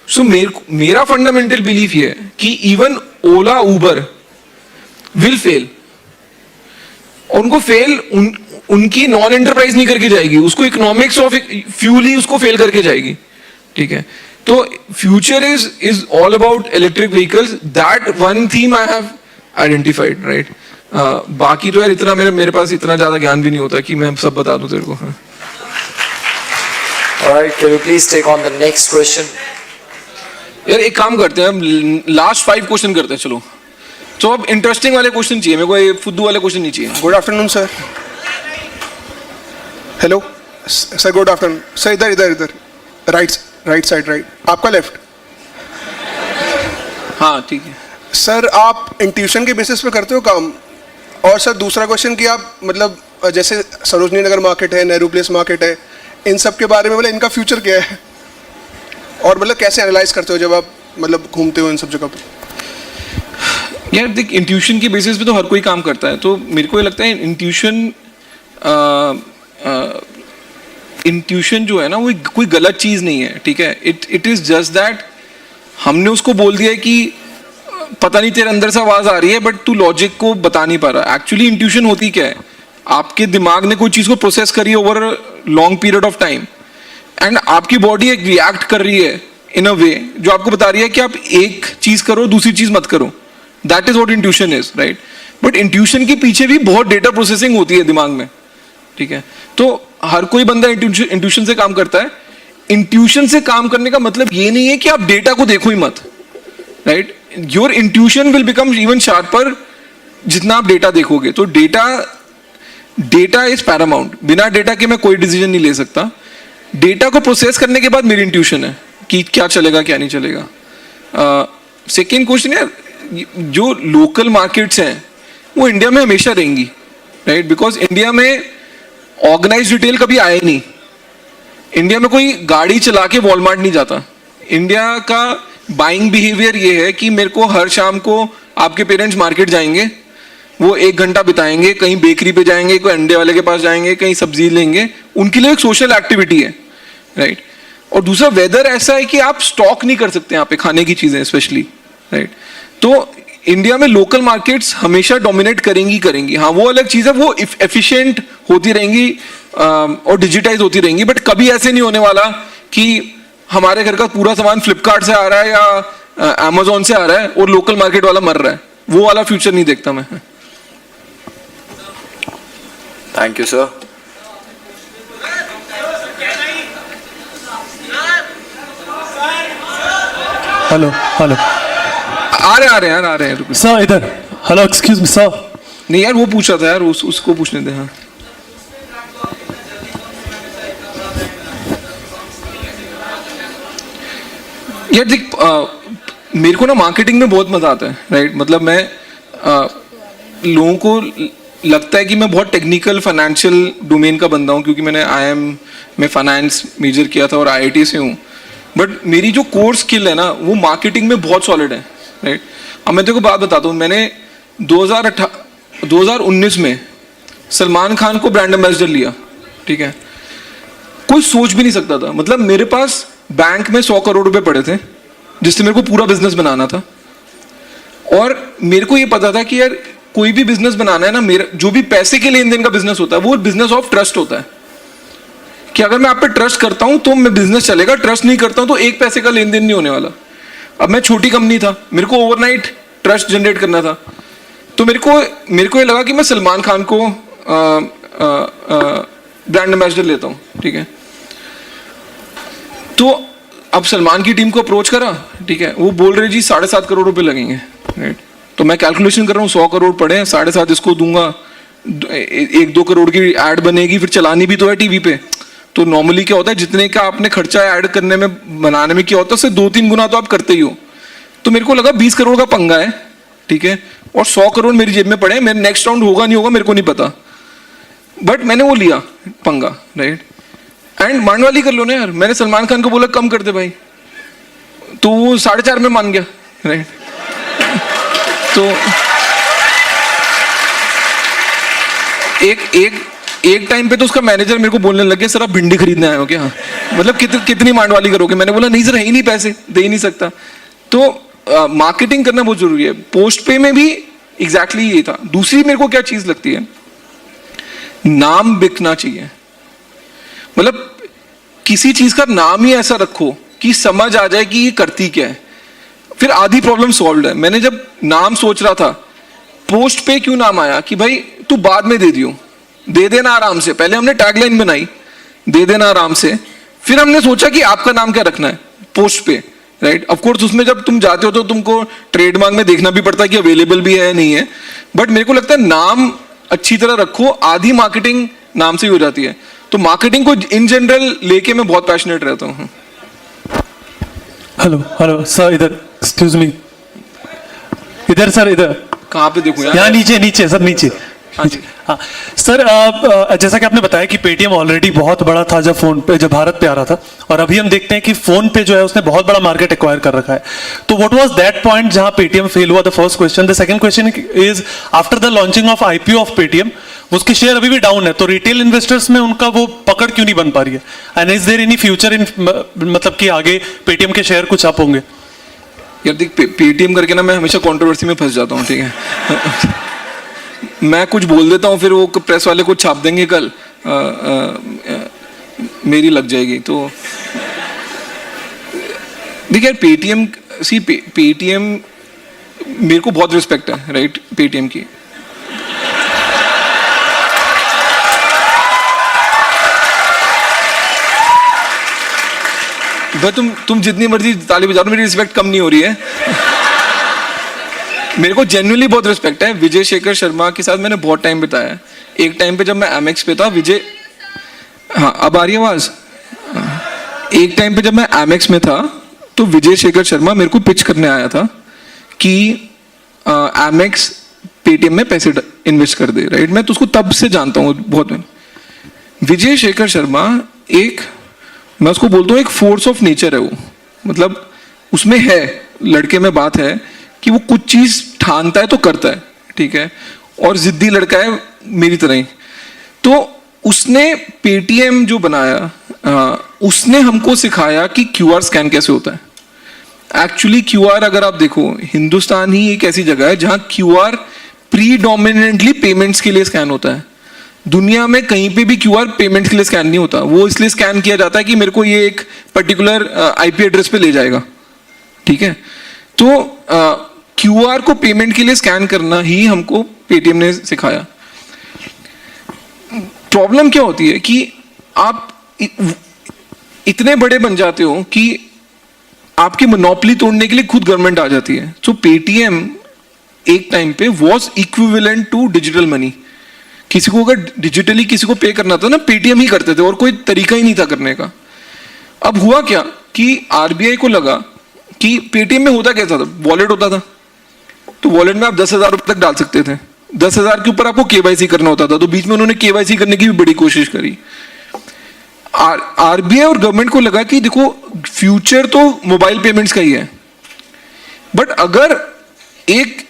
सो मेरा फंडामेंटल बिलीफ ये है कि even Ola Uber will fail. उनको फेल उनकी नॉन एंटरप्राइज नहीं करके जाएगी, उसको इकोनॉमिक्स ऑफ फ्यूल ही उसको फेल करके जाएगी, ठीक है. तो future is all about electric vehicles. That one theme I have identified, right. बाकी तो यार इतना मेरे पास इतना ज्यादा ज्ञान भी नहीं होता कि मैं सब बता दूं तेरे को. Alright, can you please take on the next question? यार एक काम करते हैं, हम लास्ट 5 क्वेश्चन करते हैं. चलो, तो अब इंटरेस्टिंग वाले क्वेश्चन चाहिए मेरे को, ये फुद्दू वाले क्वेश्चन नहीं चाहिए. Good afternoon sir. Hello sir, good afternoon sir. इधर राइट साइड, राइट आपका लेफ्ट. हाँ ठीक है सर. आप इंट्यूशन के बेसिस पे करते हो काम. और सर दूसरा क्वेश्चन कि आप मतलब जैसे सरोजनी नगर मार्केट है, नेहरू प्लेस मार्केट है, इन सब के बारे में मतलब इनका फ्यूचर क्या है, और मतलब कैसे एनालाइज करते हो जब आप मतलब घूमते हो इन सब जगह पे. यार देख, इंट्यूशन के बेसिस पे तो हर कोई काम करता है. तो मेरे को ये लगता है इंट्यूशन जो है ना, वो कोई गलत चीज़ नहीं है, ठीक है. इट इज़ जस्ट दैट हमने उसको बोल दिया कि पता नहीं तेरे अंदर से आवाज़ आ रही है बट तू लॉजिक को बता नहीं पा रहा. एक्चुअली इंट्यूशन होती क्या है, आपके दिमाग ने कोई चीज़ को प्रोसेस करी over long period of time, and आपकी बॉडी एक रिएक्ट कर रही है इन अ वे जो आपको बता रही है कि आप एक चीज़ करो, दूसरी चीज़ मत करो. That is what intuition is, right. But intuition के पीछे भी बहुत डेटा प्रोसेसिंग होती है दिमाग में, ठीक है. तो हर कोई बंदा इंट्यूशन से काम करता है. इंट्यूशन से काम करने का मतलब ये नहीं है कि आप डेटा को देखो ही मत, right? Your intuition will become even sharper जितना आप डेटा देखोगे. तो डेटा इज पैरामाउंट. बिना डेटा के मैं कोई डिसीजन नहीं ले सकता. डेटा को प्रोसेस करने के बाद मेरी इंट्यूशन है कि क्या चलेगा क्या नहीं चलेगा. सेकेंड क्वेश्चन है, जो लोकल मार्केट्स हैं वो इंडिया में हमेशा रहेंगी, राइट? बिकॉज इंडिया में ऑर्गेनाइज रिटेल कभी आया ही नहीं. इंडिया में कोई गाड़ी चला के वॉलमार्ट नहीं जाता. इंडिया का बाइंग बिहेवियर ये है कि मेरे को हर शाम को आपके पेरेंट्स मार्केट जाएंगे, वो 1 घंटा बिताएंगे, कहीं बेकरी पे जाएंगे, कोई अंडे वाले के पास जाएंगे, कहीं सब्जी लेंगे. उनके लिए एक सोशल एक्टिविटी है, राइट? और दूसरा, वेदर ऐसा है कि आप स्टॉक नहीं कर सकते यहाँ पे खाने की चीजें स्पेशली, राइट? तो इंडिया में लोकल मार्केट्स हमेशा डोमिनेट करेंगी. हाँ, वो अलग चीज है, वो एफिशिएंट होती रहेंगी और डिजिटाइज होती रहेंगी. बट कभी ऐसे नहीं होने वाला कि हमारे घर का पूरा सामान फ्लिपकार्ट से आ रहा है या अमेजोन से आ रहा है और लोकल मार्केट वाला मर रहा है. वो वाला फ्यूचर नहीं देखता मैं. Thank you, sir. Hello hello आ रहे हैं सर इधर. Hello excuse me sir. नहीं यार, वो पूछ रहा था यार, उसको पूछने दे. हाँ, यार देख, मेरे को ना मार्केटिंग में बहुत मजा आता है, राइट? मतलब मैं लोगों को लगता है कि मैं बहुत टेक्निकल फाइनेंशियल डोमेन का बंदा हूँ, क्योंकि मैंने IIM में फाइनेंस मेजर किया था और IIT से हूँ. बट मेरी जो कोर स्किल है ना, वो मार्केटिंग में बहुत सॉलिड है, राइट? अब मैं तेरे को बात बताता हूँ. मैंने 2019 में सलमान खान को ब्रांड एम्बेसडर लिया, ठीक है? कोई सोच भी नहीं सकता था. मतलब मेरे पास बैंक में 100 करोड़ रुपए पड़े थे जिससे मेरे को पूरा बिजनेस बनाना था. और मेरे को ये पता था कि यार कोई भी बिजनेस बनाना है ना, मेरा जो भी पैसे के लेन देन का बिजनेस होता है वो बिजनेस ऑफ ट्रस्ट होता है. कि अगर मैं आप पे ट्रस्ट करता हूं तो मैं बिजनेस चलेगा, ट्रस्ट नहीं करता हूं तो एक पैसे का लेन देन नहीं होने वाला. अब मैं छोटी कंपनी था, मेरे को ओवरनाइट ट्रस्ट जनरेट करना था. तो मेरे को ये लगा कि मैं सलमान खान को ब्रांड एम्बेसडर लेता हूं, ठीक है? तो अब सलमान की टीम को अप्रोच करा, ठीक है? वो बोल रहे जी 7.5 करोड़ रुपए लगेंगे, राइट? तो मैं कैलकुलेशन कर रहा हूँ, 100 करोड़ पड़े हैं, 7.5 इसको दूंगा, 1-2 करोड़ की ऐड बनेगी, फिर चलानी भी तो है टीवी पे. तो नॉर्मली क्या होता है, जितने का आपने खर्चा ऐड करने में बनाने में क्या होता है, उससे 2-3 गुना तो आप करते ही हो. तो मेरे को लगा 20 करोड़ का पंगा है, ठीक है? और 100 करोड़ मेरी जेब में पड़े. मेरे नेक्स्ट राउंड होगा नहीं होगा मेरे को नहीं पता, बट मैंने वो लिया पंगा, राइट? एंड मांडवाली कर लो ना यार. मैंने सलमान खान को बोला कम कर दे भाई, तो वो 4.5 में मान गया, राइट? तो एक टाइम पे तो उसका मैनेजर मेरे को बोलने लग गया, सर आप भिंडी खरीदने आए हो क्या? मतलब कितनी मांडवाली करोगे? मैंने बोला नहीं सर, है ही नहीं पैसे, दे ही नहीं सकता. तो मार्केटिंग करना बहुत जरूरी है. पोस्ट पे में भी एग्जैक्टली ये था. दूसरी मेरे को क्या चीज लगती है, नाम बिकना चाहिए. मतलब किसी चीज का नाम ही ऐसा रखो कि समझ आ जाए कि ये करती क्या है, फिर आधी प्रॉब्लम सॉल्व है. मैंने जब नाम सोच रहा था, पोस्ट पे क्यों नाम आया कि भाई तू बाद में दे दियो, दे देना आराम से. पहले हमने टैगलाइन बनाई, दे देना आराम से. फिर हमने सोचा कि आपका नाम क्या रखना है पोस्ट पे, राइट? ऑफ कोर्स उसमें जब तुम जाते हो तो तुमको ट्रेडमार्क में देखना भी पड़ता है कि अवेलेबल भी है नहीं है. बट मेरे को लगता है नाम अच्छी तरह रखो, आधी मार्केटिंग नाम से ही हो जाती है. तो मार्केटिंग को इन जनरल लेके मैं बहुत पैशनेट रहता हूँ. हेलो सर, इधर एक्सक्यूज मी, इधर सर, इधर. कहाँ पे देखूं यार? यहाँ नीचे सर, नीचे. हाँ सर, जैसा कि आपने बताया कि पेटीएम ऑलरेडी बहुत बड़ा था जब भारत पे आ रहा था, और अभी हम देखते हैं कि फोन पे जो है उसने बहुत बड़ा मार्केट एक्वायर कर रखा है. तो व्हाट वाज दैट पॉइंट जहां पेटीएम फेल हुआ? The first question. The second question is, after the launching of IPO of Paytm, उसके शेयर अभी भी डाउन है, तो रिटेल इन्वेस्टर्स में उनका वो पकड़ क्यों नहीं बन पा रही है? And is there any future in, मतलब कि आगे पेटीएम के शेयर कुछ अप होंगे? यार देख, पेटीएम करके ना मैं हमेशा कंट्रोवर्सी में फंस जाता हूँ, ठीक है? मैं कुछ बोल देता हूँ, फिर वो प्रेस वाले कुछ छाप देंगे कल, मेरी लग जाएगी. तो देखिए यार, पेटीएम मेरे को बहुत रिस्पेक्ट है, राइट? पेटीएम की भाई तुम जितनी मर्जी ताली बजा लो, मेरी रिस्पेक्ट कम नहीं हो रही है। मेरे को जेन्युइनली बहुत रिस्पेक्ट है। विजय शेखर शर्मा के साथ मैंने बहुत टाइम बिताया है। एक टाइम पे जब मैं एमएक्स पे था, विजय, हाँ अब आ रही है आवाज? एक टाइम पे जब मैं एमएक्स में था तो विजय शेखर शर्मा मेरे को पिच करने आया था कि एमएक्स पेटीएम में पैसे इन्वेस्ट कर दे, राइट। मैं तो उसको तब से जानता हूँ बहुत। विजय शेखर शर्मा एक, मैं उसको बोलता हूँ एक फोर्स ऑफ नेचर है वो, मतलब उसमें है, लड़के में बात है कि वो कुछ चीज ठानता है तो करता है, ठीक है, और जिद्दी लड़का है मेरी तरह ही। तो उसने पेटीएम जो बनाया, उसने हमको सिखाया कि क्यूआर स्कैन कैसे होता है। एक्चुअली क्यूआर अगर आप देखो, हिंदुस्तान ही एक ऐसी जगह है जहां क्यूआर प्रीडोमिनेंटली पेमेंट्स के लिए स्कैन होता है। दुनिया में कहीं पे भी क्यूआर पेमेंट्स के लिए स्कैन नहीं होता। वो इसलिए स्कैन किया जाता है कि मेरे को ये एक पर्टिकुलर आईपी एड्रेस पे ले जाएगा, ठीक है। तो क्यूआर को पेमेंट के लिए स्कैन करना ही हमको पेटीएम ने सिखाया। प्रॉब्लम क्या होती है कि आप इतने बड़े बन जाते हो कि आपकी मोनोपोली तोड़ने के लिए खुद गवर्नमेंट आ जाती है। सो पेटीएम एक टाइम पे was equivalent to digital money. किसी को अगर डिजिटली किसी को पे करना था ना, पेटीएम ही करते थे और कोई तरीका ही नहीं था करने का। अब हुआ क्या कि आरबीआई को लगा कि पेटीएम में होता कैसा था, वॉलेट होता था, तो वॉलेट में आप 10,000 रुपए तक डाल सकते थे। 10,000 के ऊपर आपको केवाईसी करना होता था, तो बीच में उन्होंने केवाईसी करने की भी बड़ी कोशिश करी। आरबीआई और गवर्नमेंट को लगा कि देखो फ्यूचर तो मोबाइल पेमेंट्स का ही है, बट अगर एक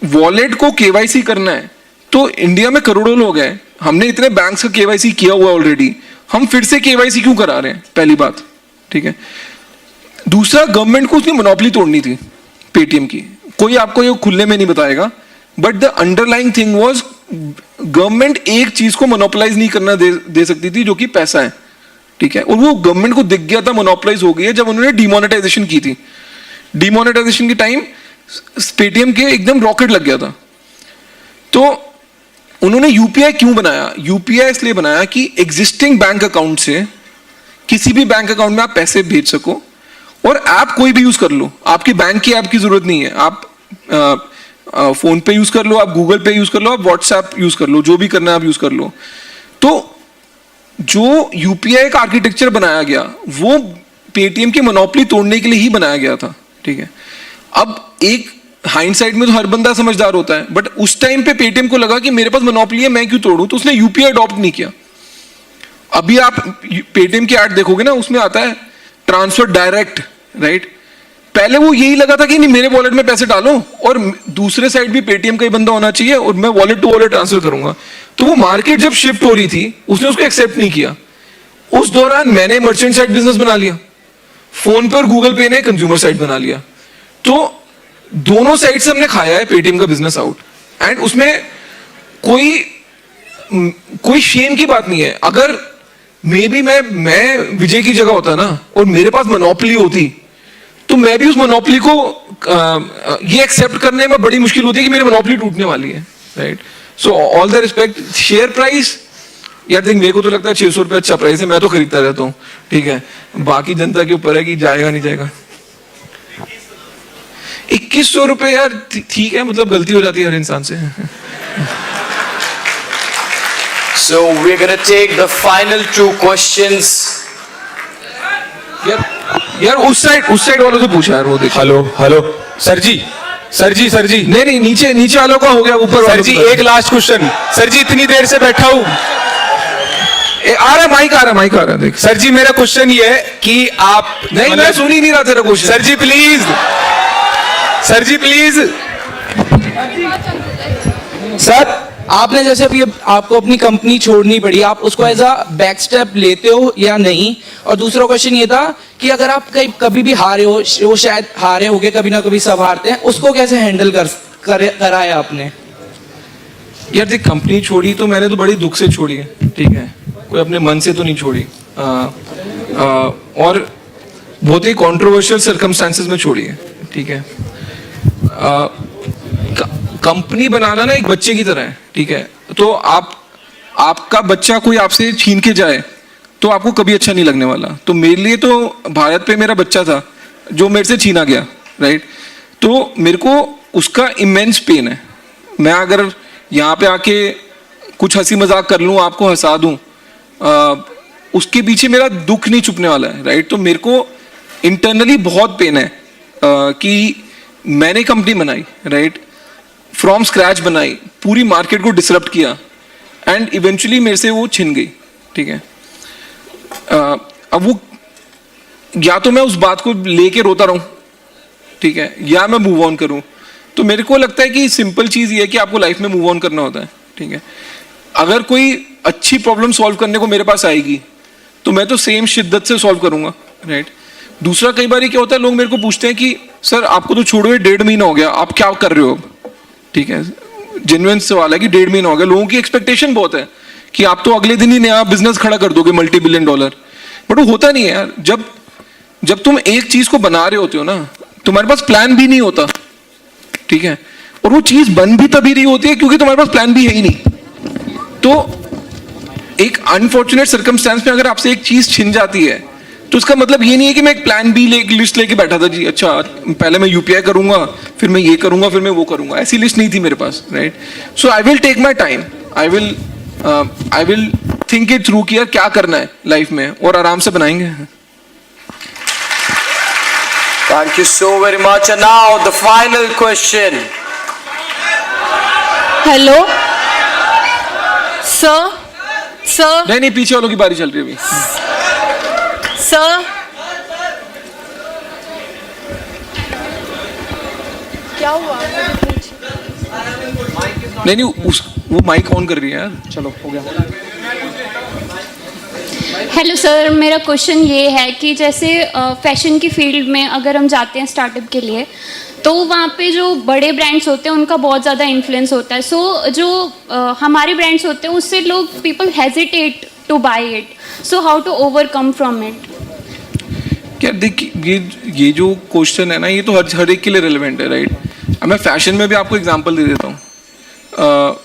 वॉलेट को केवाईसी करना है तो इंडिया में करोड़ों लोग हैं, हमने इतने बैंक्स का केवाईसी किया हुआ ऑलरेडी, हम फिर से केवाईसी क्यों करा रहे हैं, पहली बात, ठीक है। दूसरा, गवर्नमेंट को उसकी मोनोपोली तोड़नी थी पेटीएम की। कोई आपको ये खुले में नहीं बताएगा, but the underlying thing was government एक चीज को मोनोपोलाइज नहीं करना दे सकती थी, जो कि पैसा है, ठीक है। और वो गवर्नमेंट को दिख गया था मोनोपोलाइज हो गई है जब उन्होंने डिमोनेटाइजेशन की थी। डिमोनेटाइजेशन के टाइम पेटीएम के एकदम रॉकेट लग गया था। तो उन्होंने यूपीआई क्यों बनाया? यूपीआई इसलिए बनाया कि एग्जिस्टिंग बैंक अकाउंट से किसी भी बैंक अकाउंट में आप पैसे भेज सको, और ऐप कोई भी यूज कर लो, आपके बैंक की ऐप की जरूरत नहीं है। आप फोन पे यूज कर लो, आप गूगल पे यूज कर लो, आप व्हाट्सएप यूज कर लो, जो भी करना है आप यूज कर लो। तो जो यूपीआई का आर्किटेक्चर बनाया गया वो पेटीएम की मोनोपोली तोड़ने के लिए ही बनाया गया था, ठीक है। अब एक हाइंडसाइड में तो हर बंदा समझदार होता है, बट उस टाइम पे पेटीएम को लगा कि मेरे पास मोनोपोली है, मैं क्यों तोड़ूं, तो उसने यूपीआई अडॉप्ट नहीं किया। अभी आप पेटीएम की ऐड देखोगे ना, उसमें आता है ट्रांसफर डायरेक्ट, राइट। पहले वो यही लगा था कि नहीं मेरे वॉलेट में पैसे डालो और दूसरे साइड भी पेटीएम का ही बंदा होना चाहिए और मैं वॉलेट टू वॉलेट ट्रांसफर करूंगा। तो वो मार्केट जब शिफ्ट हो रही थी उसने उसको एक्सेप्ट नहीं किया। उस दौरान मैंने मर्चेंट साइड बिजनेस बना लिया, फोन पे और गूगल पे ने कंज्यूमर साइड बना लिया। तो दोनों साइड से हमने खाया है पेटीएम का बिजनेस आउट, एंड उसमें कोई शेम की बात नहीं है। अगर मे बी मैं विजय की जगह होता ना और मेरे पास मोनोपोली होती तो मैं भी उस मोनोपोली को ये एक्सेप्ट करने में बड़ी मुश्किल होती है कि मेरी मोनोपोली टूटने वाली है, right. So all the respect. Share price यार देख, मेरे को तो लगता है 600 रुपये अच्छा प्राइस है, मैं तो खरीदता रहता हूँ, ठीक है। बाकी जनता के ऊपर है कि जाएगा नहीं जाएगा। 2100 रुपये यार ठीक है, मतलब गलती हो जाती है हर इंसान से। So we're going to take the final 2 questions. यार उस साइड वालों से पूछा यार, वो देखो। हेलो सर जी नहीं नीचे वालों का हो गया, ऊपर सर जी एक लास्ट क्वेश्चन। सर जी इतनी देर से बैठा हूँ, आ रहा माइक आ रहा देख। सर जी मेरा क्वेश्चन ये है कि आप नहीं, मैं सुन ही नहीं रहा तेरा question. Sir ji please sir, आपने जैसे अभी आपको अपनी कंपनी छोड़नी पड़ी, आप उसको एज अ बैक स्टेप लेते हो या नहीं? और दूसरा क्वेश्चन ये था कि अगर आप कभी भी हारे हो, वो शायद हारे होगे, कभी ना कभी सब हारते हैं, उसको कैसे हैंडल कराया आपने? यार देख, कंपनी छोड़ी तो मैंने तो बड़ी दुख से छोड़ी है, ठीक है, कोई अपने मन से तो नहीं छोड़ी, और बहुत ही कंट्रोवर्शियल सर्कमस्टेंसेस में छोड़ी है, ठीक है। कंपनी बनाना ना एक बच्चे की तरह है, ठीक है। तो आपका बच्चा कोई आपसे छीन के जाए तो आपको कभी अच्छा नहीं लगने वाला। तो मेरे लिए तो भारत पे मेरा बच्चा था जो मेरे से छीना गया, राइट? तो मेरे को उसका इमेंस पेन है। मैं अगर यहाँ पे आके कुछ हंसी मजाक कर लूँ, आपको हंसा दूँ, उसके पीछे मेरा दुख नहीं छुपने वाला है, राइट? तो मेरे को इंटरनली बहुत पेन है कि मैंने कंपनी बनाई, राइट, फ्रॉम स्क्रैच बनाई, पूरी मार्केट को डिसरप्ट किया एंड इवेंचुअली मेरे से वो छिन गई, ठीक है? अब वो या तो मैं उस बात को लेके रोता रहूं, ठीक है, या मैं मूव ऑन करूं। तो मेरे को लगता है कि सिंपल चीज ये है कि आपको लाइफ में मूव ऑन करना होता है, ठीक है? अगर कोई अच्छी प्रॉब्लम सॉल्व करने को मेरे पास आएगी तो मैं तो सेम शिद्दत से सॉल्व करूंगा, राइट? दूसरा, कई बार क्या होता है, लोग मेरे को पूछते हैं कि सर आपको तो छोड़ो 1.5 महीना हो गया, आप क्या कर रहे हो अब? ठीक है, जेन्युइन सवाल है कि 1.5 महीना हो गया। लोगों की एक्सपेक्टेशन बहुत है कि आप तो अगले दिन ही नया बिजनेस खड़ा कर दोगे, $multi-billion, बट वो होता नहीं है यार। जब तुम एक चीज को बना रहे होते हो ना, तुम्हारे पास प्लान भी नहीं होता, ठीक है, और वो चीज बन भी तभी रही होती है क्योंकि तुम्हारे पास प्लान भी है ही नहीं। तो एक अनफॉर्चुनेट सर्कमस्टेंस में अगर आपसे एक चीज छिन जाती है तो उसका मतलब ये नहीं है कि मैं एक प्लान बी लिस्ट लेके बैठा था, जी अच्छा पहले मैं यूपीआई करूंगा, फिर मैं ये करूंगा, फिर मैं वो करूंगा। ऐसी लिस्ट नहीं थी मेरे पास, right? So I will take my time, I will think it through कि यार क्या करना है लाइफ में, और आराम से बनाएंगे। Thank you so very much. And now the final question. Hello, sir. नहीं, पीछे वालों की बारी चल रही है अभी। सर, क्या हुआ? नहीं, वो माइक ऑन कर रही है यार। चलो हो गया। हेलो सर, मेरा क्वेश्चन ये है कि जैसे फैशन की फील्ड में अगर हम जाते हैं स्टार्टअप के लिए, तो वहाँ पे जो बड़े ब्रांड्स होते हैं उनका बहुत ज़्यादा इन्फ्लुएंस होता है। सो जो हमारे ब्रांड्स होते हैं उससे लोग people hesitate to buy it, so how to overcome from it? क्या देखिए, ये जो क्वेश्चन है ना, ये तो हर एक के लिए रिलेवेंट है, राइट? मैं फैशन में भी आपको एग्जांपल दे देता हूँ।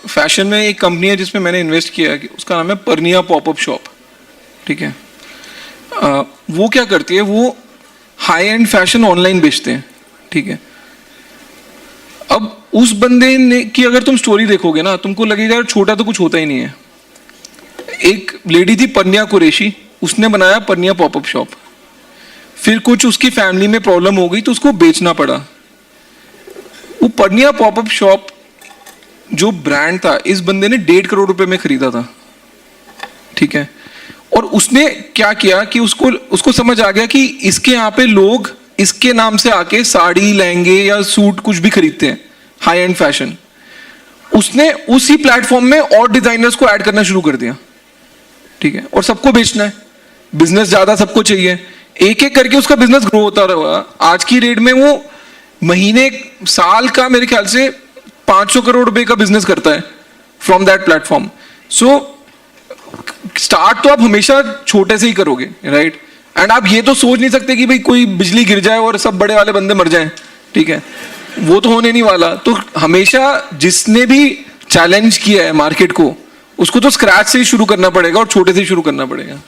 फैशन में एक कंपनी है जिसमें मैंने इन्वेस्ट किया है, उसका नाम है परनिया पॉपअप शॉप, ठीक है? वो क्या करती है, वो हाई एंड फैशन ऑनलाइन बेचते हैं, ठीक है? अब उस बंदे ने की अगर तुम स्टोरी देखोगे ना, तुमको लगेगा यार छोटा तो कुछ होता ही नहीं है। एक लेडी थी परनिया कुरैशी, उसने बनाया परनिया पॉपअप शॉप, फिर कुछ उसकी फैमिली में प्रॉब्लम हो गई तो उसको बेचना पड़ा। वो परनिया पॉपअप शॉप जो ब्रांड था, इस बंदे ने 1.5 करोड़ रुपए में खरीदा था, ठीक है? और उसने क्या किया कि उसको समझ आ गया कि इसके यहाँ पे लोग इसके नाम से आके साड़ी, लहंगे या सूट कुछ भी खरीदते हैं, हाई एंड फैशन। उसने उसी प्लेटफॉर्म में और डिजाइनर्स को ऐड करना शुरू कर दिया, ठीक है? और सबको बेचना है, बिजनेस ज्यादा सबको चाहिए, एक एक करके उसका बिजनेस ग्रो होता रहा। आज की रेट में वो महीने, साल का मेरे ख्याल से 500 करोड़ रुपए का बिजनेस करता है from that platform. So start तो आप हमेशा छोटे से ही करोगे, राइट? एंड आप ये तो सोच नहीं सकते कि भाई कोई बिजली गिर जाए और सब बड़े वाले बंदे मर जाएं, ठीक है? वो तो होने नहीं वाला। तो हमेशा जिसने भी चैलेंज किया है मार्केट को, उसको तो स्क्रैच से ही शुरू करना पड़ेगा और छोटे से ही शुरू करना पड़ेगा।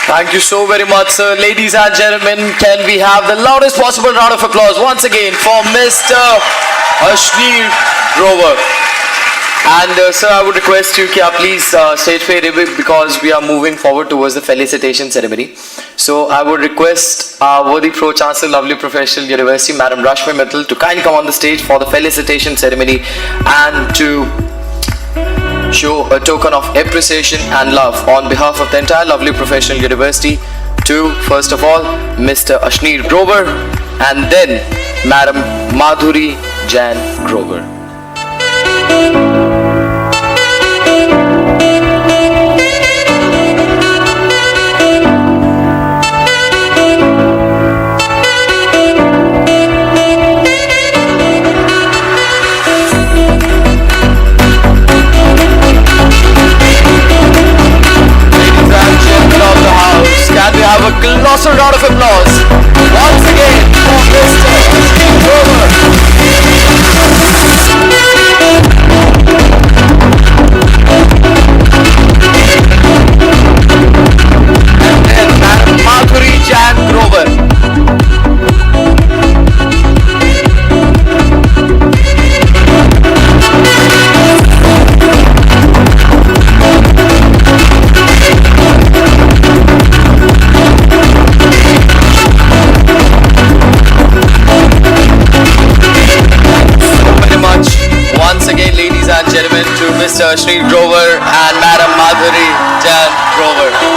Thank you so very much, sir. Ladies and gentlemen, can we have the loudest possible round of applause once again for Mr. Ashneer Grover? And sir, I would request you कि आप please stage पे रहिए because we are moving forward towards the felicitation ceremony. So I would request our worthy Pro Chancellor, lovely Professional University, Madam Rashmi Mittal, to kindly come on the stage for the felicitation ceremony and to show a token of appreciation and love on behalf of the entire lovely Professional University to, first of all, Mr. Ashneer Grover and then Madam Madhuri Jain Grover. Can we have a colossal round of applause once again for Mr. Ashneer Grover? Ashneer Grover and Madam Madhuri Jan Grover.